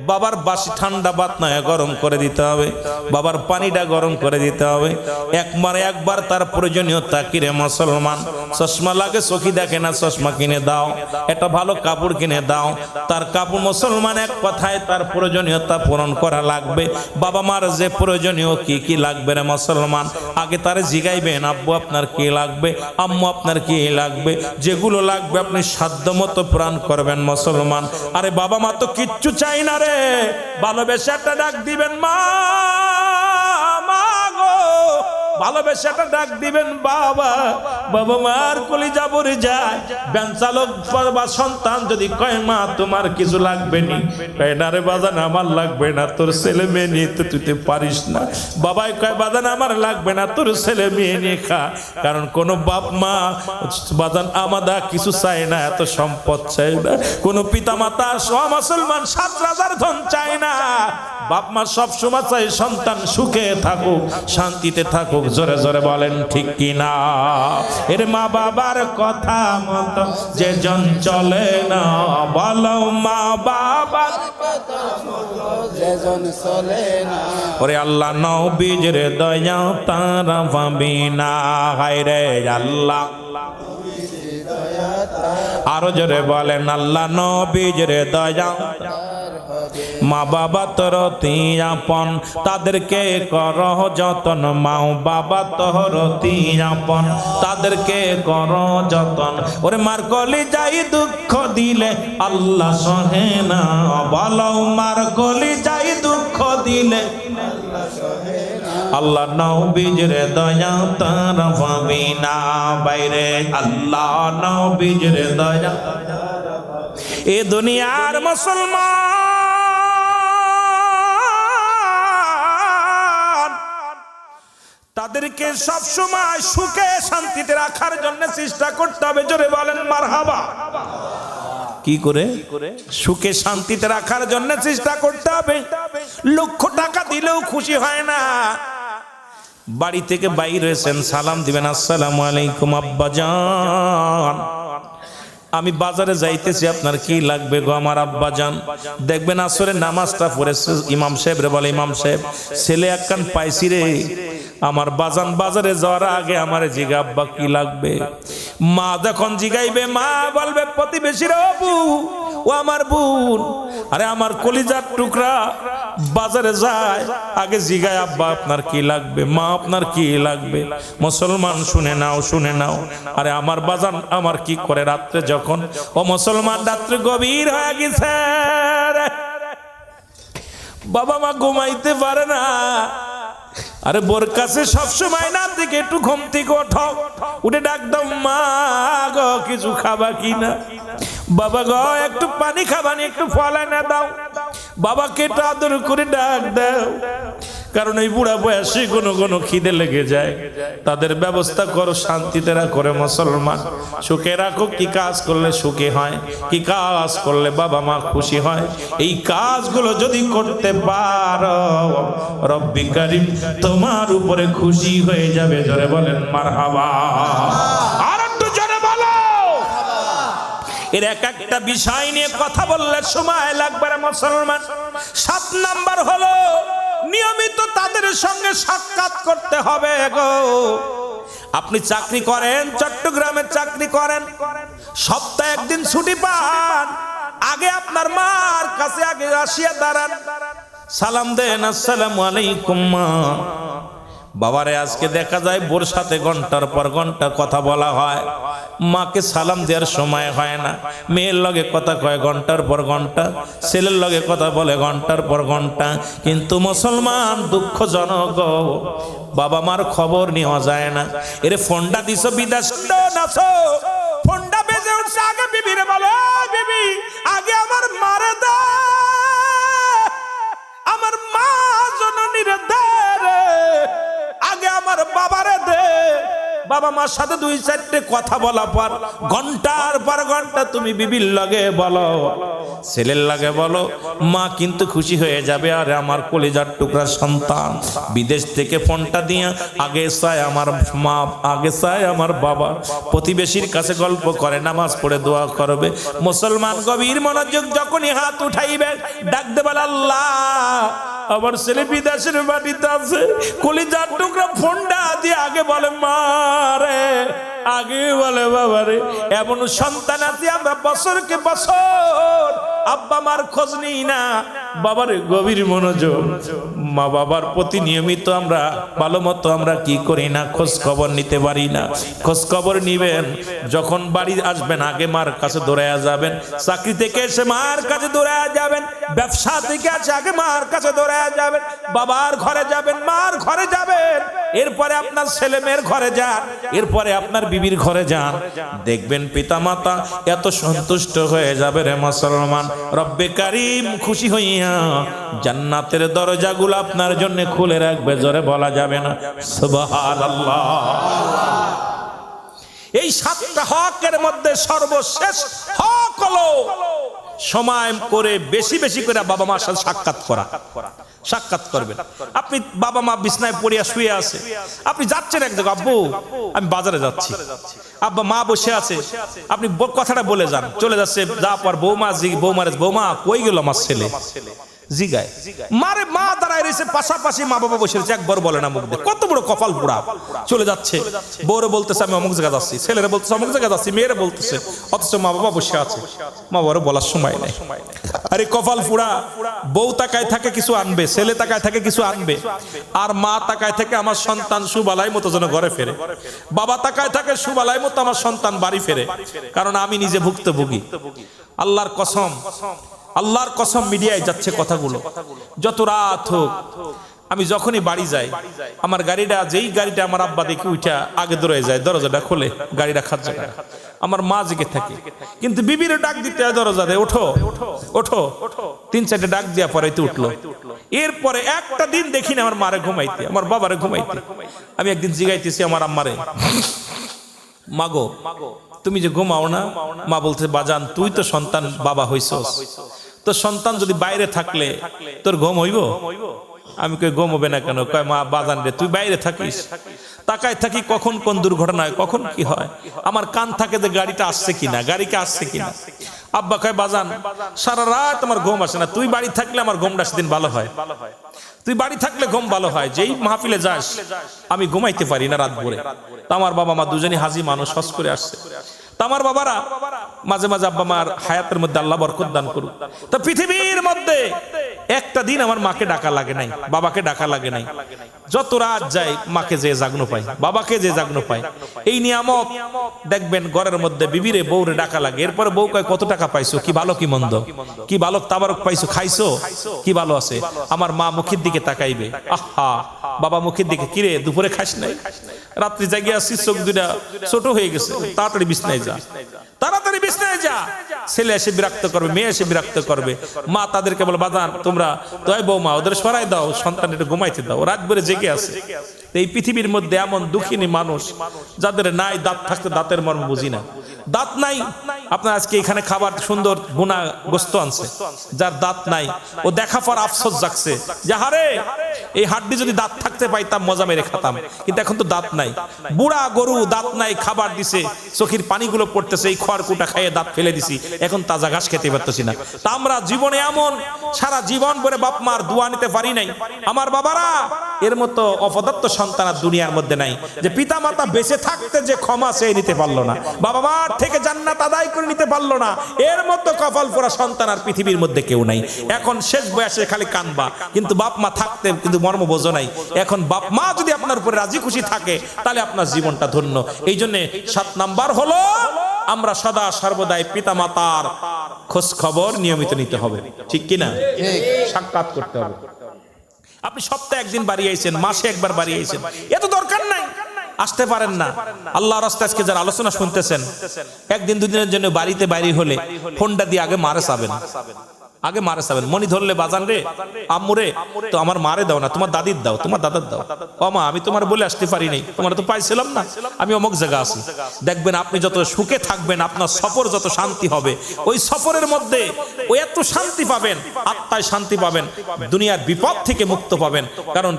বাবার বাসি ঠান্ডা ভাত নয় গরম করে দিতে হবে, বাবার পানিটা গরম করে দিতে হবে। একবার তার প্রয়োজনীয়তা কিরে মুসলমান, চশমা লাগে চোখে দেখে না, চশমা কিনে দাও। একটা ভালো কাপড় কিনে দাও, তার কাপড় মুসলমান এক কথায় তার প্রয়োজনীয়তা পূরণ করা লাগবে। বাবা মার যে প্রয়োজনীয় কি কি লাগবে রে মুসলমান, আগে তারে জিগাইবেন, আব্বু আপনার কি লাগবে, আম্মু আপনার কি লাগবে। যেগুলো লাগবে আপনি সাধ্যমতো পূরণ করবেন মুসলমান। আরে বাবা মা তো কিচ্ছু চাই না রে, ভালোবেসে একটা ডাক দিবেন, মা মা গো, ভালোবেসে একটা ডাক দিবেন বাবা। বাবা মার কলিজা ভরে যায়। ভ্যান চালক বা সন্তান যদি কয় মা তোমার কিছু লাগবে নি, কয় না রে বাজান আমার লাগবে না, তোর ছেলে মেয়ে নিয়ে তো তুই পারিস না। বাবাই কয় বাজান আমার লাগবে না, তোর ছেলে মেয়ে নিয়ে খা। কারণ কোন বাপ মা বাজান আমাদা কিছু চায় না, এত সম্পদ চায় না। কোন পিতা মাতা মুসলমান 7 রাজার ধন চায় না। বাপ মা সব সময় চায় সন্তান সুখে থাকুক, শান্তিতে থাকুক। জোরে জোরে বলেন ঠিক কি না। এর মা বাবার কথা মতো যে জন চলে না, বলো মা বাবার কথা মতো যে জন চলে না। ওরে আল্লাহ নবীর দয়া তারা পাবি না, হায় রে আল্লাহ আরো জোরে বলেন আল্লাহ নবীর দয়া। মা বাবা তোর আপন, তাদেরকে কর যতন। মা বাবা তোর আপন, তাদেরকে কর যতন। ওরে মার কলি যাই দুঃখ দিলে আল্লাহ সহে না, বলো মার কলি যাই দুঃখ দিলে আল্লাহ নবীর দয়া তার পাবি না, বাইরে আল্লাহ নবীর দয়া। এ দুনিয়ার মুসলমান তাদেরকে সব সময় সুখে শান্তিতে রাখার জন্য চেষ্টা করতে হবে। জোরে বলেন মারহাবা। কি করে সুখে শান্তিতে রাখার জন্য চেষ্টা করতে হবে। লক্ষ টাকা দিলেও খুশি হয় না। বাড়ি থেকে বাইরে হয়েছেন, সালাম দিবেন, আসসালামু আলাইকুম আব্বাজান, আমি বাজারে যাইতেছি, আপনার কি লাগবে গো আমার আব্বাজান। দেখবেন আসরে নামাজটা পড়েছে, ইমাম সাহেব রে বলে, ইমাম সাহেব ছেলে এক কান পাইছি রে, আমার বাজান বাজারে যাওয়ার আগে আমার জিগা আব্বা কি লাগবে। মা যখন জিগাইবে, মা বলবে প্রতিবেশীর বউ, ও আমার বোন, আরে আমার কলিজার টুকরা বাজারে যায়, আগে জিগায় আব্বা আপনার কি লাগবে, মা আপনার কি লাগবে। মুসলমান শুনে নাও, শুনে নাও। আরে আমার বাজান আমার কি করে রাত্রে যখন, ও মুসলমান রাত্রে গভীর হয়ে গেছে, বাবা মা ঘুমাইতে পারে না। আরে বোর কাছে সবসময় না দিকে একটু ঘুম থেকে ওঠো, উঠে ডাক দাও, মা গো কিছু খাবা কিনা, বাবা গো একটু পানি খাবানি, একটু ফল এনে দাও। বাবাকে একটু আদর করে ডাক দাও, কারণ এই বুড়া বয়সে কোনো খিদে লেগে যায়। তাদের ব্যবস্থা করো, শান্তিতে রাখো রে মুসলমান, সুখে রাখো। কি কাজ করলে সুখে হয়, কি কাজ করলে বাবা মা খুশি হয়, এই কাজগুলো যদি করতে পারো রব্বি কারীম তোমার উপরে খুশি হয়ে যাবে। জোরে বলেন মারহাবা। আর একটু জোরে বলো। এর এক একটা বিষয় নিয়ে কথা বললে সময় লাগবে রে মুসলমান। 7 নাম্বার হলো নিয়মিত তাদের সঙ্গে সাক্ষাৎ করতে হবে গো। আপনি চাকরি করেন, চট্টগ্রামে চাকরি করেন, সপ্তাহে একদিন ছুটি পান, আগে আপনার মার কাছে আগে আসিয়া দাঁড়ান, সালাম দেন, আসসালামু আলাইকুম মা। বাবারে আজকে দেখা যায় বোর সাথে ঘন্টার পর ঘন্টা কথা বলা হয়, মাকে সালাম দেওয়ার সময় হয় না। মেয়ের লগে কথা কয় ঘন্টার পর ঘন্টা, ছেলের লগে কথা বলে ঘন্টার পর ঘন্টা। কিন্তু মুসলমান দুঃখজনক, বাবা মার খবর নেওয়া যায় না। এর ফোনটা দিছো বিদেশ নাছো, ফোনটা বেজে উঠছে, আগে বিবিরে বলো, বিবি আগে আমার মারে দে, আমার মা জননীরে দে রে, আগে আমার বাবারে দে। বাবা মার সাথে দুই চারটে কথা বলা পর ঘন্টার পর ঘন্টা তুমি বিবির লাগে বলো, ছেলের লাগে বলো, মা কিন্তু খুশি হয়ে যাবে। আর আমার কলিজার টুকরা সন্তান বিদেশ থেকে ফোনটা দিয়া আগে চায় আমার মা, আগে চায় আমার বাবা, প্রতিবেশীর কাছে গল্প করে, নামাজ পড়ে দোয়া করবে। মুসলমান গভীর মনোযোগ, যখনই হাত উঠাইবে ডাক দেবেন আল্লাহ, আমার ছেলে বিদেশের বাড়িতে আছে, কলিজার টুকরা ফোনটা দিয়ে আগে বলে মা রে, আগে বলে বাবা রে। এমন সন্তান আছে আমরা বছরকে বছর আব্বা মার খোঁজ নিই না। বাবার গভীর মনোযোগ, মা বাবার প্রতি নিয়মিত আমরা ভালো মতো আমরা কি করি না, খোঁজ খবর নিতে পারি না। খোঁজ খবর নিবেন, যখন বাড়ি আসবেন আগে মার কাছে দৌড়ায়া যাবেন, চাকরি থেকে এসে মার কাছে দৌড়ায়া যাবেন, ব্যবসা থেকে আছে আগে মার কাছে দৌড়ায়া যাবেন, বাবার ঘরে যাবেন, মার ঘরে যাবেন, এরপরে আপনার ছেলে মেয়ের ঘরে যান, এরপরে আপনার বিবির ঘরে যান। দেখবেন পিতা মাতা এত সন্তুষ্ট হয়ে যাবে রে মুসলমান, রব্বে কারীম খুশি হইয়া জান্নাতের দরজাগুলো আপনার জন্য খুলে রাখবে, জোরে বলা যাবে না সুবহানাল্লাহ। এই সাতটা হকের মধ্যে সর্বশেষ হক হলো সময় করে বেশি বেশি করে বাবা মার সাথে সাক্ষাৎ করবেন। আপনি বাবা মা বিছনায় পড়িয়া শুয়ে আছে, আপনি যাচ্ছেন এক জায়গায়, আব্বু আমি বাজারে যাচ্ছি, আব্বা মা বসে আছে, আপনি কথাটা বলে যান, চলে যাচ্ছে, যা পর বৌমা কই গেল আমার ছেলে, জিগায় মারে, মা দাঁড়ায় রয়েছে পাশাপাশি, মা বাবা বসে রয়েছে, একবার বলে না মুখ দিয়ে, কত বড় কপাল পোড়া। চলে যাচ্ছে, বউরে বলতেছে আমি অমুক জায়গা যাচ্ছি, ছেলেরা বলতেছে অমুক জায়গা যাচ্ছি, মেয়েরা বলতেছে, অথচ মা বাবা বসে আছে, মা বাবারে বলার সময় নেই। আরে কপাল পোড়া, বউ তাকায় থাকে কিছু আনবে, ছেলে তাকায় থাকে কিছু আনবে, আর মা তাকায় থেকে আমার সন্তান সুবালাই মতো যেন ঘরে ফেরে, বাবা তাকায় থাকে সুবালাই মতো আমার সন্তান বাড়ি ফেরে, কারণ আমি নিজে ভুক্তভোগী। আল্লাহর কসম মিডিয়ায় যাচ্ছে কথাগুলো, যত রাত হোক আমি যখনই বাড়ি যাই, আমার গাড়িটা, যেই গাড়িটা আমার আব্বা দেখে উঠা আগে দৌড়ে যায়, দরজাটা খোলে, গাড়িটা খাচ্ছে, আমার মা জেগে থাকে, কিন্তু বিবির ডাক দিতে হয় দরজা দেয়, ওঠো ওঠো, 3-4টে ডাক দিয়া পরে উঠলো। এরপরে একটা দিন দেখি না আমার মারে ঘুমাইতে, আমার বাবারে ঘুমাইতে। আমি একদিন জিগাইতেছি আমার আম্মারে, মাগো তুমি যে ঘুমাও না? মা বলতে, বাজান তুই তো সন্তান বাবা হইছস, তো সন্তান যদি বাইরে থাকলে তোর ঘুম হইব? আমি কই ঘুম হবে না কেন? কয় মা বাজান রে তুই বাইরে থাকিস, তাকায় থাকি কখন কোন দুর্ঘটনা হয়, কখন কি হয়, আমার কান থাকে যে গাড়িটা আসছে কিনা, গাড়িকে আসছে কিনা। আব্বা কয় বাজান সারা রাত আমার ঘুম আসে না, তুই বাড়ি থাকলে আমার ঘুমটা সেদিন ভালো হয়, তুই বাড়ি থাকলে ঘুম ভালো হয়, যেই মাহফিলে যাস আমি ঘুমাইতে পারি না রাত ভরে। তো আমার বাবা মা দুজনই হাজি মানুষ, হজ করে আসছে। আমার বাবারা মাঝে মাঝে আব্বা মার হায়াতের মধ্যে আল্লাহ বরকত দান করুক। তো পৃথিবীর মধ্যে একটা দিন আমার মাকে ডাকা লাগে নাই, বাবাকে ডাকা লাগে নাই। যত রাত যায় মাকে যে জাগনো পাই, বাবাকে যে জাগনো পাই, এই নিয়ামত দেখবেন ঘরের মধ্যে বিবিরে বউরে ডাকা লাগে। এরপরে বউ কয় কত টাকা পাইছো, কি ভালো কি মন্দ, কি ভালো তাবারক পাইছো, খাইছো কি ভালো আছে। আমার মা মুখের দিকে তাকাইবে, আহা বাবা মুখের দিকে, কিরে দুপুরে খাস নাই, রাত্রি জাগিয়ে আসছিস, চোখ দুটা ছোট হয়ে গেছে, তাড়াতাড়ি বিছনায় যা, তাড়াতাড়ি বিছনায় যা। ছেলে এসে বিরক্ত করবে, মেয়ে এসে বিরক্ত করবে, মা তাদেরকে বলে বাজান তোমরা দয় বৌমা ওদের সরাই দাও, সন্তান একটু ঘুমাইতে দাও, রাত ভরে জেগে আছে। এই পৃথিবীর মধ্যে এমন দুঃখিনী মানুষ যাদের নাই দাঁত থাকতে দাঁতের মর্ম বুঝি না, দাঁত নাই। আপনার আজকে এখানে খাবার সুন্দর বোনা গোস্ত আনছে, যার দাঁত নাই ও দেখা পর আফসোস জাগছে যে হারে এই হাড্ডি যদি দাঁত থাকতে পাইতাম মজা মেরে খেতাম, কিন্তু এখন তো দাঁত নাই। বুড়া গরু দাঁত নাই, খাবার দিছে, চোখের পানিগুলো পড়তেছে, এই খড় কুটা খাইয়ে দাঁত ফেলে দিছি, এখন তাজা ঘাস খেতে পারতেছি না। তা আমরা জীবনে এমন সারা জীবন ভরে বাপ মার দোয়া নিতে পারি নাই। আমার বাবারা, এর মতো অপদার্থ সন্তান আর দুনিয়ার মধ্যে নাই, যে পিতা মাতা বেঁচে থাকতে যে ক্ষমা চেয়ে নিতে পারলো না, বাবা মার থেকে জান্নাত আদায় করে নিতে পারলো না, এর মতো কপাল পোড়া সন্তান আর পৃথিবীর মধ্যে কেউ নাই। এখন শেষ বয়সে খালি কানবা, কিন্তু বাপ মা থাকতে কিন্তু মর্ম বোঝো নাই। এখন বাপ মা যদি আপনার উপরে রাজি খুশি থাকে, তাহলে আপনার জীবনটা ধন্য। এই জন্য 7 নাম্বার হলো আমরা সদা সর্বদাই পিতা মাতার খোঁজ খবর নিয়মিত নিতে হবে, ঠিক কিনা? সাক্ষাৎ করতে হবে। আপনি সপ্তাহে একদিন বাড়ি আইছেন, মাসে একবার বাড়ি আইছেন, এত দরকার নাই, আসতে পারেন না। আল্লাহর রাস্তায় আজকে যারা আলোচনা শুনতেছেন, একদিন দুদিনের জন্য বাড়িতে বাইরে হলে ফোনটা দিয়ে আগে মারে চাবেন, আগে মারে চাবেন। মনি ধরলে বাজান রে, আম্মুরে, তো আমার মারে দাও না, তোমার দাদির দাও, তোমার দাদার দাও। ও মা, আমি তোমার বলে আসতে পারি নাই, তোমার তো পাইছিলাম না, আমি অমুক জায়গা আছি। দেখবেন আপনি যত সুখে থাকবেন, আপনার সফর যত শান্তি হবে, ওই সফরের মধ্যে ওই এত শান্তি পাবেন, আত্মায় শান্তি পাবেন, দুনিয়ার বিপদ থেকে মুক্ত পাবেন। কারণ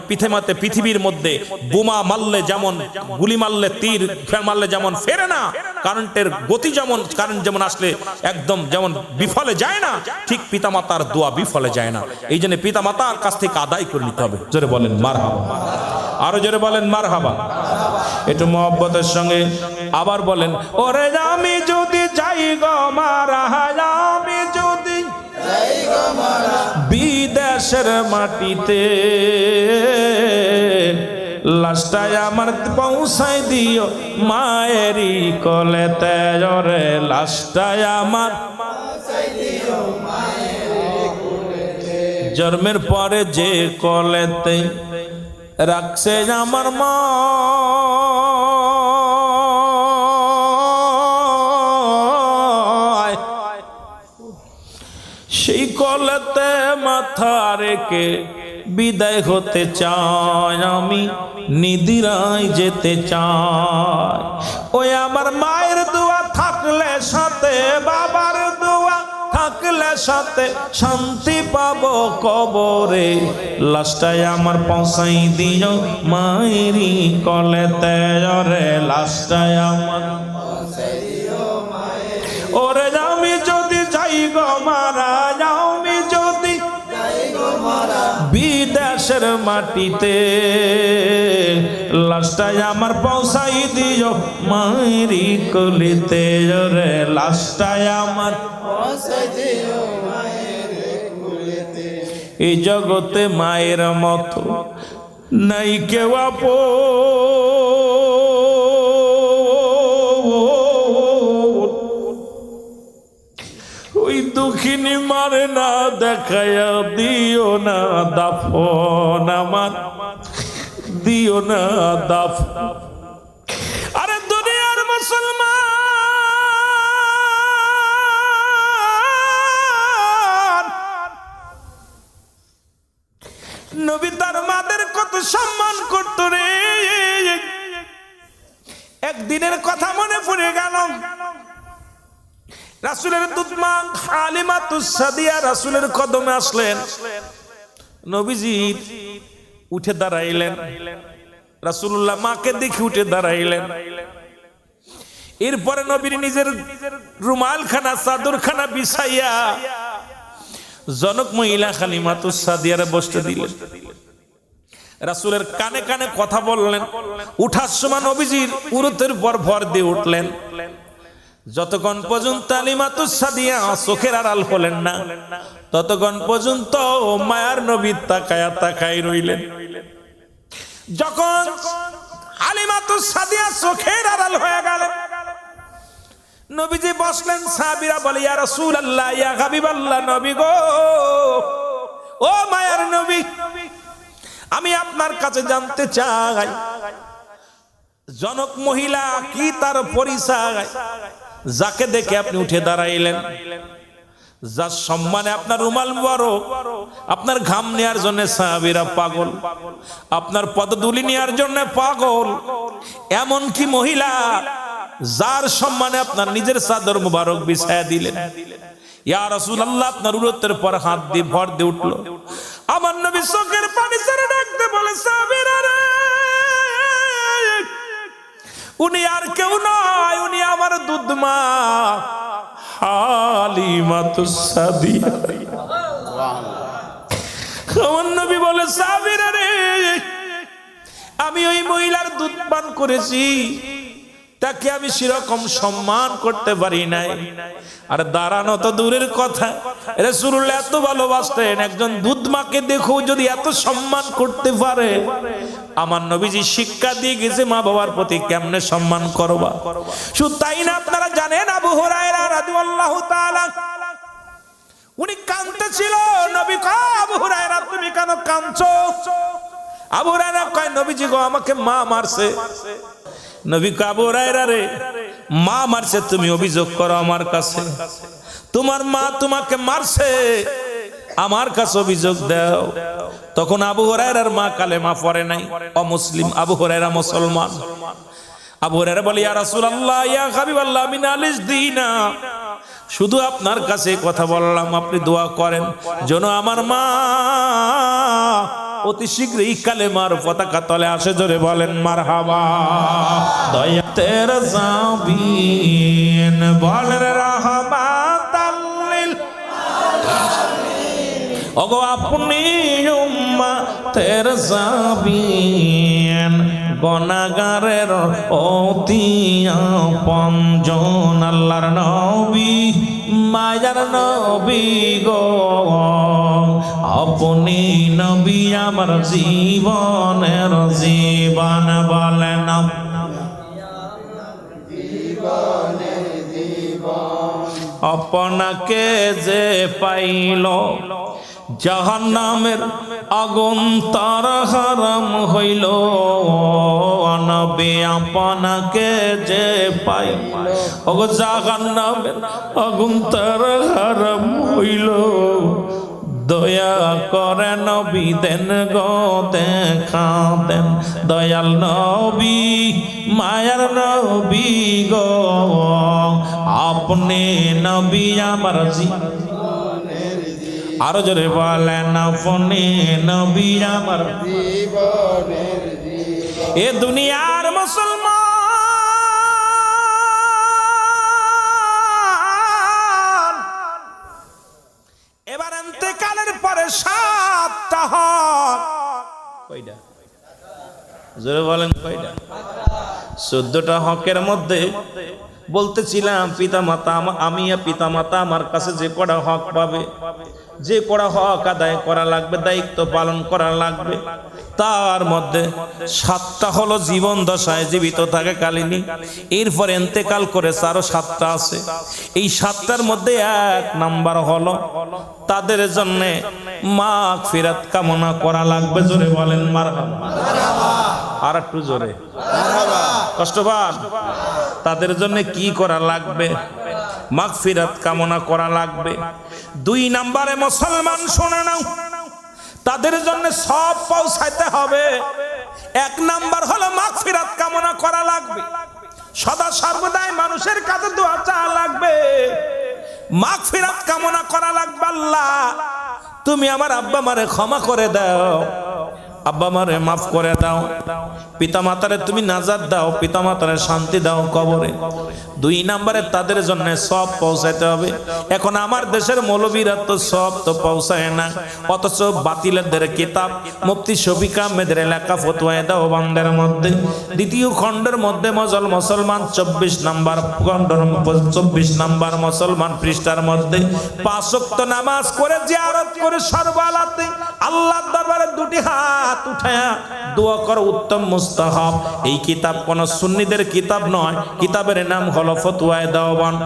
পৃথিবীর মধ্যে বোমা মারলে যেমন, গুলি মারলে, তীর মারলে যেমন ফেরে না, কারেন্টের গতি যেমন, কারেন্ট যেমন আসলে একদম যেমন বিফলে যায় না, ঠিক পিতা মাতার দোয়া বিফলে যায় না। এই জন্য পিতা মাতার কাছ থেকে আদায় করে নিতে হবে। জোরে বলেন মারহাবা, আরো জোরে বলেন মারহাবা, একটু মহব্বতের সঙ্গে আবার বলেন, ওরে আমি যদি যাই গো মারা, আমি যদি যাই গো মারা বিদেশের মাটিতে, লাশটায় আমার পৌঁছাই দিও মায়েরই কোলেতে, ওরে লাশটায় আমার পৌঁছাই দিও মায়েরই কোলেতে, জন্মের পরে যে কোলেতে রাখছে আমার মা, সেই কোলেতে মাথা রেখে বিদায় হতে চাই, আমি নিদিরায় যেতে চাই। ওই আমার মায়ের দোয়া থাকলে সাথে, বাবার দোয়া থাকলে সাথে, শান্তি পাবো কবরে, লাশটায় আমার পৌঁছাই দিও মায়েরই কোলেতে, ওরে লাশটায় আমার পৌঁছাই দিও মায়ের, ওরে আমি যদি যাই গো মারা, আমি যদি যাই গো মারা বিদেশের মাটিতে, লাশটায় আমার পৌঁছাই দিও মায়েরই কোলেতে, ওরে লাশটায় আমার পৌঁছাই দিও মায়েরই কোলেতে। এই জগতে মায়ের মতো নাই কেউ আপন, ওই দুঃখিনী মারে না দেখায়া দিও না দাফন, আমার দিও না দাফন। আরে দুনিয়ার মুসলমান, নবী তার মাদের কত সম্মান করত রে। একদিনের কথা মনে পড়ে গেল, রাসূলের দুধমা হালিমাতুস সাদিয়া রাসূলের কদমে আসলেন, নবীজি উঠে দাঁড়াইলেন, রাসূলুল্লাহ মাকে দেখে উঠে দাঁড়াইলেন। এরপরে নবীর নিজের রুমালখানা, চাদরখানা বিছাইয়া জনক মহিলা হালিমাতুস সাদিয়ারে বসতে দিলেন, রাসূলের কানে কানে কথা বললেন। উঠার সময় নবীজির উরুতের উপর ভর দিয়ে উঠলেন। যতক্ষণ পর্যন্ত হালিমাতুস সাদিয়া চোখের আড়াল হলেন না, ততক্ষণ পর্যন্ত মায়ার নবী তাকায়া তাকাই রইলেন। যখন হালিমাতুস সাদিয়া চোখের আড়াল হয়ে গেল, নবীজি বসলেন। সাহাবীরা বলে, ইয়া রাসূলুল্লাহ, ইয়া হাবিবাল্লাহ, নবী গো, ও মায়ার নবী, আমি আপনার কাছে জানতে চাই, জনক মহিলা কি তার পরিচয়, যাকে দেখে আপনি উঠে দাঁড়াইলেন, যার সম্মানে আপনার রুমাল মুবারক, আপনার ঘাম নেয়ার জন্য সাহাবীরা পাগল, আপনার পদধূলি নেয়ার জন্য পাগল, এমন কি মহিলা যার সম্মানে আপনার নিজের চাদর মুবারক বিছায়া দিলেন। ইয়া রাসূলুল্লাহ, আপনার উরুতের পর হাত দিয়ে ভর দিয়ে উঠলো। আমার নবী চোখের পানি ছেড়ে ডাকতে বলে, সাহাবীরা রে, উনি আর কেউ নয়, উনি আমার দুধমা হালিমাতুস সাদিয়া। আমার নবী বলে সাবিরা রে, আমি ওই মহিলার দুধ পান করেছি, তাকে আমি সেরকম সম্মান করতে পারি নাই। আর দাঁড়ানো তো দূরের কথা, রাসূলুল্লাহ এত ভালোবাসতেন, একজন দুধ মাকে দেখো যদি এত সম্মান করতে পারে, আমার নবীজি শিক্ষা দিয়ে গেছে মা বাবার প্রতি কেমনে সম্মান করবা। শুধু তাই না, আপনারা জানেন আবু হুরায়রা রাদিয়াল্লাহু তাআলা উনি কাঁদতেছিল। নবী কয় আবু হুরায়রা তুমি কেন কাঁদছো? আবু হুরায়রা কয় নবীজি গো আমাকে মা মারছে। নবী কয় আবু হুরায়রা রে, মা মারছে তুমি অভিযোগ করো আমার কাছে, তোমার মা তোমাকে মারছে আমার কাছে অভিযোগ দাও। তখন আবু হুরায়রার মা কালেমা পড়ে নাই, অমুসলিম। আবু হুরায়রা মুসলমান। আবু হুরায়রা বলে ইয়া রাসূলুল্লাহ ইয়া হাবিবাল্লাহ আমি নালিশ দিই না, শুধু আপনার কাছে কথা বললাম, আপনি দোয়া করেন যেন আমার মা অতি শীঘ্রই কালেমার পতাকা তলে আসে। জোরে বলেন মারহাবা। দয়া তেরা জাবিন বলেন রাহমাতাল লিল আলামিন। ওগো আপনি উম্মতের জাবিন, গুনাহগারের অতি আপনজন, আল্লাহর নবী মায়ার নবী গো, আপনি নবী আমার জীবনের জীবন। বলেন আপনাকে যে পাইল জাহান্নামের আগুন তার হারাম হইল। নবী আপনাকে যে পাইল ওগো জাহান্নামের আগুন তার হারাম হইল। দয়া করে নবী দেন গো দেখা দেন, দয়াল নবী মায়ার নবী গো, আপনি নবী আমার জীবনের। আরো জোরে বলেন আপনি নবী আমার জীবনের। এ দুনিয়ার মুসলমান এবার ইন্তেকালের পরে 7টা হক। কয়টা? জোরে বলেন কয়টা? 14টা হকের মধ্যে বলতেছিলাম পিতা মাতা, আমি পিতা মাতা আমার কাছে যে কড়া হক পাবে, যে কড়া হক আদায় করা লাগবে, দায়িত্ব পালন করা লাগবে, তার মধ্যে 7টা হলো জীবন দশায় জীবিত থাকে কালিনী, এরপর ইন্তেকাল করেছে আরো 7টা আছে। এই 7টার মধ্যে 1 নাম্বার হলো তাদের জন্য মাগফিরাত কামনা করা লাগবে। জোরে বলেন মারহাবা। আর একটু জোরে মারহাবা। কষ্ট পান? তাদের জন্য কি করা লাগবে? মাগফিরাত কামনা করা লাগবে। 2 নম্বরে মুসলমান শুনে নাও, তাদের জন্য সব পৌঁছাইতে হবে। 1 নাম্বার হলো মাগফিরাত কামনা করা লাগবে, সদা সর্বদাই মানুষের কাছে দোয়া চাওয়া লাগবে, মাগফিরাত কামনা করা লাগবে। আল্লাহ তুমি আমার আব্বা মারে ক্ষমা করে দাও, আব্বা মারে মাফ করে দাও, পিতা মাতারে তুমি নাজাত দাও, পিতা মাতারে শান্তি দাও কবরে। 2 নম্বরে তাদের জন্য সব পৌঁছাইতে হবে। এখন আমার দেশের মৌলবীরা তো সব তো পৌঁছায় না, অথচ বাতিলদের কিতাব মুফতি শফিক আহমেদের লেখা ফতোয়া দেওবন্দের মধ্যে 2য় খণ্ডের মধ্যে মুসলমান 24 নম্বর খণ্ড 24 নম্বর মুসলমান পৃষ্ঠার মধ্যে 5 ওয়াক্ত নামাজ করে জিয়ারত করে সর্ববেলাতে আল্লাহর দরবারে 2টি হাত উঠায়া দোয়া করা উত্তম মুস্তাহাব। এই কিতাব কোন সুন্নিদের কিতাব নয়, কিতাবের নাম হলো ফতোয়ায়ে দেওবন্দ।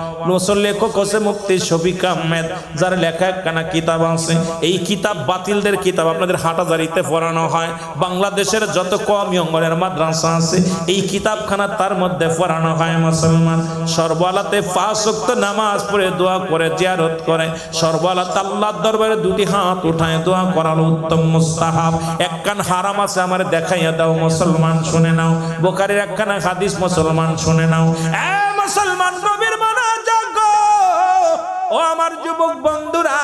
লেখক হচ্ছে মুফতি শফিক আহমেদ, যার লেখা একখানা কিতাব আছে। এই কিতাব বাতিলদের কিতাব, আপনাদের হাটাজারিতে পড়ানো হয়। বাংলাদেশের যত কওমি অঙ্গনের মাদ্রাসা আছে এই কিতাবখানা তার মধ্যে পড়ানো হয়। মুসলমান সর্ববেলাতে 5 ওয়াক্ত নামাজ পড়ে দোয়া করে জিয়ারত করে সর্ববেলাতে আল্লাহর দরবারে 2টি হাত উঠায় দোয়া করার উত্তম মুস্তাহাব। একখান হারাম আছে আমার দেখাইয়া দাও মুসলমান শুনে নাও, বুখারীর একখানা হাদিস মুসলমান শুনে নাও। এ মুসলমান নবীর মুনাজাত গো, ও আমার যুবক বন্ধুরা,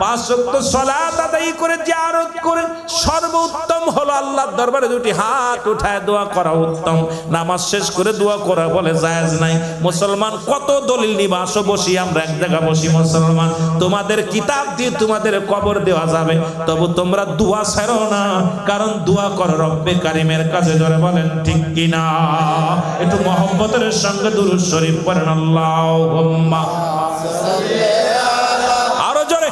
5 ওয়াক্ত সালাত আদায় করে জিয়ারত করে সর্বোত্তম হলো আল্লাহর দরবারে দুটি হাত উঠায় দোয়া করা উত্তম। নামাজ শেষ করে দোয়া করা বলে জায়েজ নাই। মুসলমান কত দলিল নিবা, আসো বসি আমরা এক জায়গা বসি। মুসলমান তোমাদের কিতাব দিয়ে তোমাদের কবর দেওয়া যাবে, তবু তোমরা দোয়া ছাড়ো না, কারণ দোয়া করো রব্বে কারিমের কাছে। ধরে বলেন ঠিক কিনা? একটু মহব্বতের সঙ্গে দুরূদ শরীফ পড়েন আল্লাহুম্মা আরো জোরে।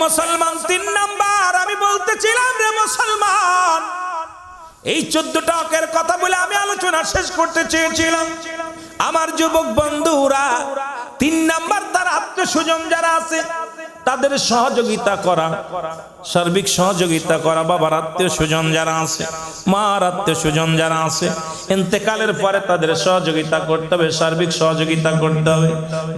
মুসলমান 3 নাম্বার আমি বলতেছিলাম রে মুসলমান, এই 14টা হকের কথা বলে আমি আলোচনা শেষ করতে চেয়েছিলাম। আমার যুবক বন্ধুরা, 3 নাম্বার তার আত্মীয়স্বজন যারা আছে তাদের সহযোগিতা করা, সার্বিক সহযোগিতা করা। বাবার আত্মীয়স্বজন যারা আছে, মার আত্মীয়স্বজন যারা আছে, ইন্তেকালের পরে তাদের সহযোগিতা করতে হবে, সার্বিক সহযোগিতা করতে হবে।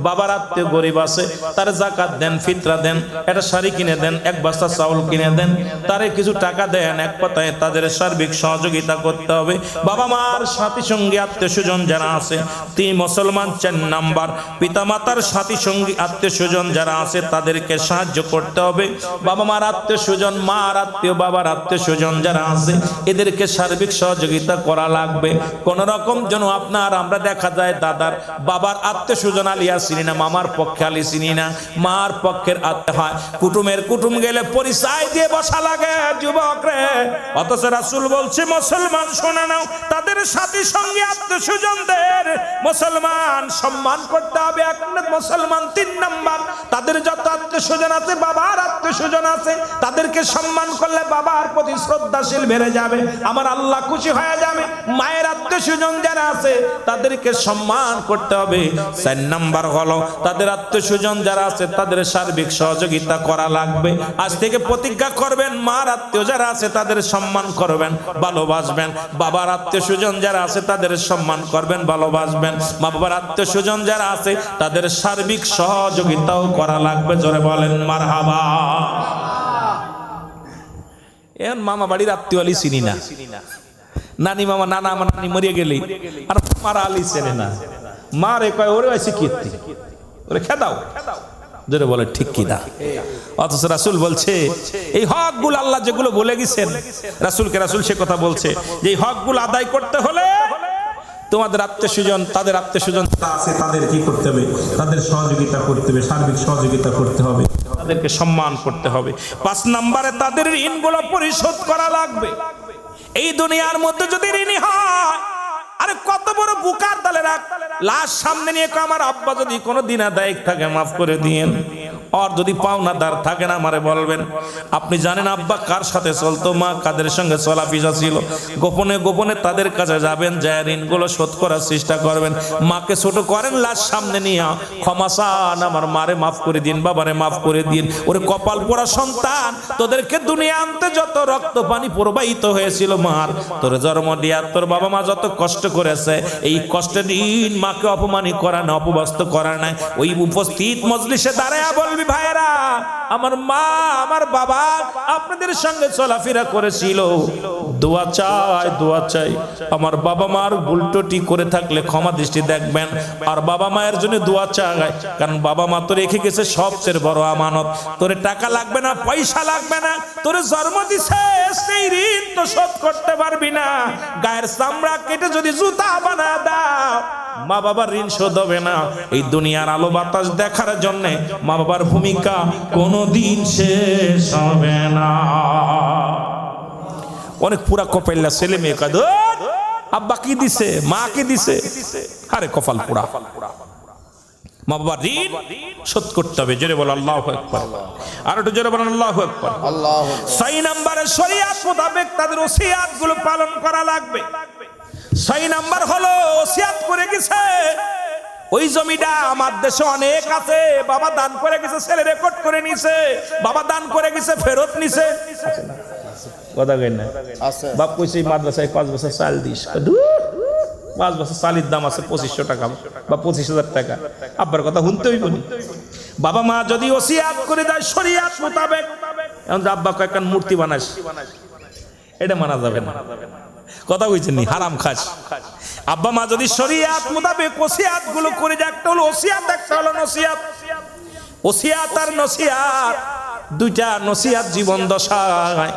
বাবার আত্মীয় গরিব আছে, তার যাকাত দেন, ফিতরা দেন, একটা শাড়ি কিনে দেন, 1 বস্তা চাউল কিনে দেন, তারে কিছু টাকা দেন। এক কথায় তাদের সার্বিক সহযোগিতা করতে হবে। বাবা মার সাথী সঙ্গী আত্মীয়স্বজন যারা আছে, 3 মুসলমান 4 নাম্বার পিতামাতার সাথী সঙ্গী আত্মীয়স্বজন যারা আছে তাদেরকে সাহায্য করতে হবে। বাবা মার আত্মীয়স্বজন, মার আত্মীয়, বাবার আত্মীয়স্বজন যারা আছে এদেরকে সার্বিক সহযোগিতা করা লাগবে। কোন রকম যেন আপনার আমরা দেখা যায় দাদার বাবার আত্মীয়স্বজন আলিয়া চিনি না, মামার পক্ষে আলি চিনি না, মার পক্ষের আত্মীয় হয়, কুটুমের কুটুম গেলে পরিচয় দিয়ে বসা লাগে যুবক রে। অথচ রাসূল বলছে মুসলমান শোনা নাও, তাদের সাথী সঙ্গী আত্মীয়স্বজনদের মুসলমান সম্মান করতে হবে। এক মুসলমান 3 নাম্বার তাদের যত আত্মীয়স্বজন আছে, বাবার আত্মীয়স্বজন আছে, তাদেরকে সম্মান করলে বাবার প্রতি শ্রদ্ধাশীল বেড়ে যাবে, আমার আল্লাহ খুশি হয়ে যাবে। মায়ের আত্মীয়স্বজন যারা আছে তাদেরকে সম্মান করতে হবে। 4 নাম্বার হলো তাদের আত্মীয়স্বজন যারা আছে তাদের সার্বিক সহযোগিতা করা লাগবে। আজ থেকে প্রতিজ্ঞা করবেন, মার আত্মীয় যারা আছে তাদের সম্মান করবেন, ভালোবাসবেন। বাবার আত্মীয়স্বজন যারা আছে তাদের সম্মান করবেন, ভালোবাসবেন। মা বাবার আত্মীয়স্বজন যারা আছে তাদের সার্বিক সহযোগিতাও করা লাগবে। জোরে বলেন মারহাবা। এখন মামা বাড়ির আত্মীয় আলী চিনি না, নানি মামা নানা আমার নানি মরিয়ে গেলি আর মারা আলী চেনে না, মারে কয় ওরে আইসি কীর্তি, ওরে খেদাও। জোরে বলে ঠিক কি না? অথচ রাসূল বলছে এই হকগুলো আল্লাহ যেগুলো বলে গেছেন, রাসূলকে রাসূল সে কথা বলছে যে এই হকগুলো আদায় করতে হলে তোমাদের আত্মীয়স্বজন, তাদের আত্মীয়স্বজন আছে তাদের কি করতে হবে? তাদের সহযোগিতা করতে হবে, সার্বিক সহযোগিতা করতে হবে, তাদেরকে সম্মান করতে হবে। 5 নম্বরে তাদের ঋণগুলো পরিশোধ করা লাগবে। এই দুনিয়ার মধ্যে যদি ঋণী হয়, আরে কত বড় বুকার দলে রাখ, লাশ সামনে নিয়ে আমার আব্বা যদি কোনো দিন আদায় থাকে মাফ করে দিয়েন, আর যদি পাওনাদার থাকে না আমারে বলবেন। আপনি জানেন আব্বা কার সাথে চলতো, মা কাদের সঙ্গে চলাফেরা ছিল, গোপনে গোপনে তাদের কাছে যাবেন, যায় ঋণগুলো শোধ করার চেষ্টা করবেন। মাকে ছোট করেন, লাশ সামনে নিয়ে ক্ষমা চান, আমার মারে মাফ করে দিন, বাবারে মাফ করে দিন। ওরে কপাল পোড়া সন্তান, তোদেরকে দুনিয়া আনতে যত রক্ত পানি প্রবাহিত হয়েছিল মার, তোর জন্ম দিয়া তোর বাবা মা যত কষ্ট করেছে, এই কষ্টের দিন মাকে অপমানি করা না, অপবাস্ত করা নাই। ওই উপস্থিত মজলিসে দাঁড়ায় বলবি ভাইরা, আমার মা আমার বাবা আপনাদের সঙ্গে চলাফেরা করেছিল, দোয়া চাই দোয়া চাই। আমার বাবা মার ভুলটি করে থাকলে ক্ষমা দৃষ্টি দেখবেন, আর বাবা মায়ের জন্য দোয়া চাই, কারণ বাবা মা তো রেখে গেছে সবচেয়ে বড় আমানত। তোরে টাকা লাগবে না, পয়সা লাগবে না, তোরে জন্ম দিছে সেই ঋণ তো শোধ করতে পারবি না। গায়ের চামড়া কেটে যদি জুতা বানা দাও, মা বাবার ঋণ শোধ হবে না। এই দুনিয়ার আলো বাতাস দেখার জন্য মা বাবার ভূমিকা কোনোদিন শেষ হবে না। অনেক পুরা কপাইল্লা ছেলে মেয়ে কাঁদ, আব্বা কি দিছে, মা কি দিছে, আরে কপাল পুরা। মা বাবার ঋণ শোধ করতে হবে। জোরে বল আল্লাহু আকবার। আর একটু জোরে বলেন আল্লাহু আকবার। 6 নম্বরে শরীয়ত মোতাবেক তাদের ওসিয়াত গুলো পালন করা লাগবে। 6 নাম্বার হলো ওসিয়াত করে গেছে, ওই জমিটা আমার দেশে অনেক আছে, বাবা দান করে গেছে, ছেলে রেকর্ড করে নিছে, বাবা দান করে গেছে, ফেরত নিছে। কথা কই না? বাপ কইছে মাদ্রাসায় 5 বছর চাল দিস, 5 বছর চালের দাম আছে 2500 টাকা বা 25,000 টাকা। আব্বার কথা শুনতে হইব নি? বাবা মা যদি ওসিয়াত করে দেয় শরীয়ত মোতাবেক, এখন আব্বা কয়েকখান মূর্তি বানাস, এটা মানা যাবে না। কথা কইছেন নি, হারাম খাস। আব্বা মা যদি শরিয়াত মোতাবেক ওসিয়াত গুলো করে যায়, একটা হলো ওসিয়াত, একটা হলো নসিয়াত। ওসিয়াত আর নসিয়াত দুইটা। নসিয়াত জীবন দশায়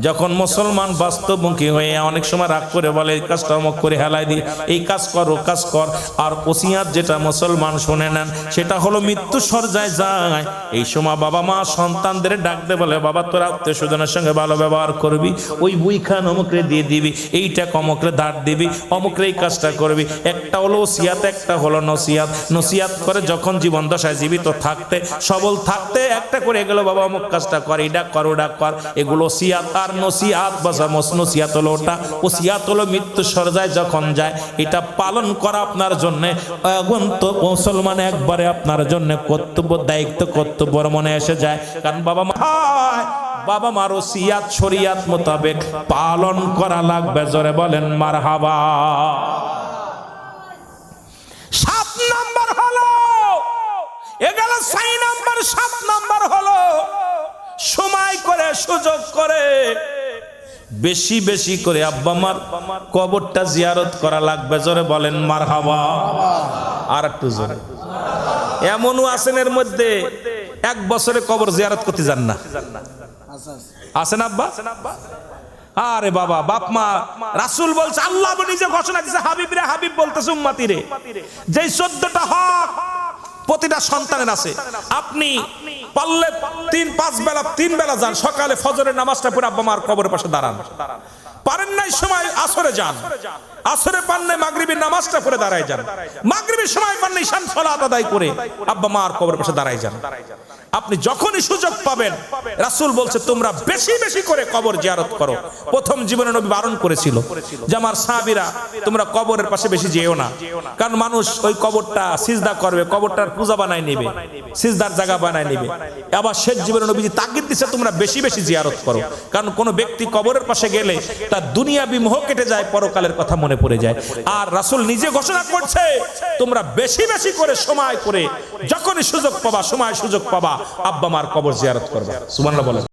যখন মুসলমান বাস্তবমুখী হয়ে অনেক সময় রাগ করে বলে এই কাজটা অমুক করে হেলাই দি, এই কাজ কর ও কাজ কর। আর ওসিয়াত যেটা মুসলমান শুনে নেন সেটা হলো মৃত্যু সজ্জায় যায়। এই সময় বাবা মা সন্তানদের ডাকতে বলে, বাবা তোর আত্মীয় স্বজনের সঙ্গে ভালো ব্যবহার করবি, ওই বই খান অমুকরে দিয়ে দিবি, এইটা অমুকরে ধার দিবি, অমুকরে এই কাজটা করবি। একটা হলো ওসিয়াত, একটা হলো নসিয়াত। নসিয়াত করে যখন জীবন দশায় জীবিত থাকতে সবল থাকতে একটা করে এগুলো, বাবা অমুক কাজটা কর, এটা কর, ওটা কর, এগুলো ওসিয়াত। আর নসিয়াত বাসা নসিয়াত হলো ওটা, ওসিয়াত হলো মৃত্যু সজ্জায় যখন যায় এটা পালন করা আপনার জন্য আগন্তুক মুসলমান একবারে আপনার জন্য কর্তব্য, দায়িত্ব, কর্তব্য মনে এসে যায়। কারণ বাবা মার ওসিয়াত শরিয়াত মোতাবেক পালন করা লাগবে। জোরে বলেন মারহাবা। 7 নাম্বার হলো এগুলো, 6 নাম্বার 7 নাম্বার হলো সময় করে সুযোগ করে বেশি বেশি করে আব্বা মার কবরটা জিয়ারত করা লাগবে। জোরে বলেন মারহাবা। আর একটু জোরে। এমনও আছেন এর মধ্যে 1 বছরে কবর জিয়ারত করতে যান না, আছেন আব্বা? আরে বাবা, বাপ মা, রাসূল বলছে, আল্লাহ নিজে ঘোষণা দিয়েছে, হাবিব রে, হাবিব বলতেছে উম্মতি রে, যেই 14টা হক প্রতিটা সন্তানের আছে, আপনি পারলে 3-5 বেলা 3 বেলা যান, সকালে ফজরের নামাজটা পড়ে আব্বা মার কবরের পাশে দাঁড়ান। পারেন নাই সময় আসরে যান, আসরে পান নাই মাগরিবের নামাজটা পড়ে দাঁড়ায় যান, মাগরিবের সময় পান নাই ঈশান সালাত আদায় করে আব্বা মার কবরের পাশে দাঁড়ায় যান। আপনি যখনই সুযোগ পাবেন, রাসূল বলছে তোমরা বেশি বেশি করে কবর জিয়ারত করো। প্রথম জীবনে নবী বারণ করেছিল যে আমার সাহাবীরা তোমরা কবরের পাশে বেশি যেও না, কারণ মানুষ ওই কবরটা সিজদা করবে, কবরটার পূজা বানায় নেবে, সিজদার জায়গা বানায় নেবে। আবার শেষ জীবনে নবীজি তাগিদ দিয়েছে তোমরা বেশি বেশি জিয়ারত করো, কারণ কোন ব্যক্তি কবরের পাশে গেলে তার দুনিয়াবি মোহ কেটে যায়, পরকালের কথা মনে পড়ে যায়। আর রাসূল নিজে ঘোষণা করছে তোমরা বেশি বেশি করে সময় করে যখনই সুযোগ পাবা, সময় সুযোগ পাবা আব্বা মার কবর জিয়ারত করবা। সুবহানাল্লাহ বলেন।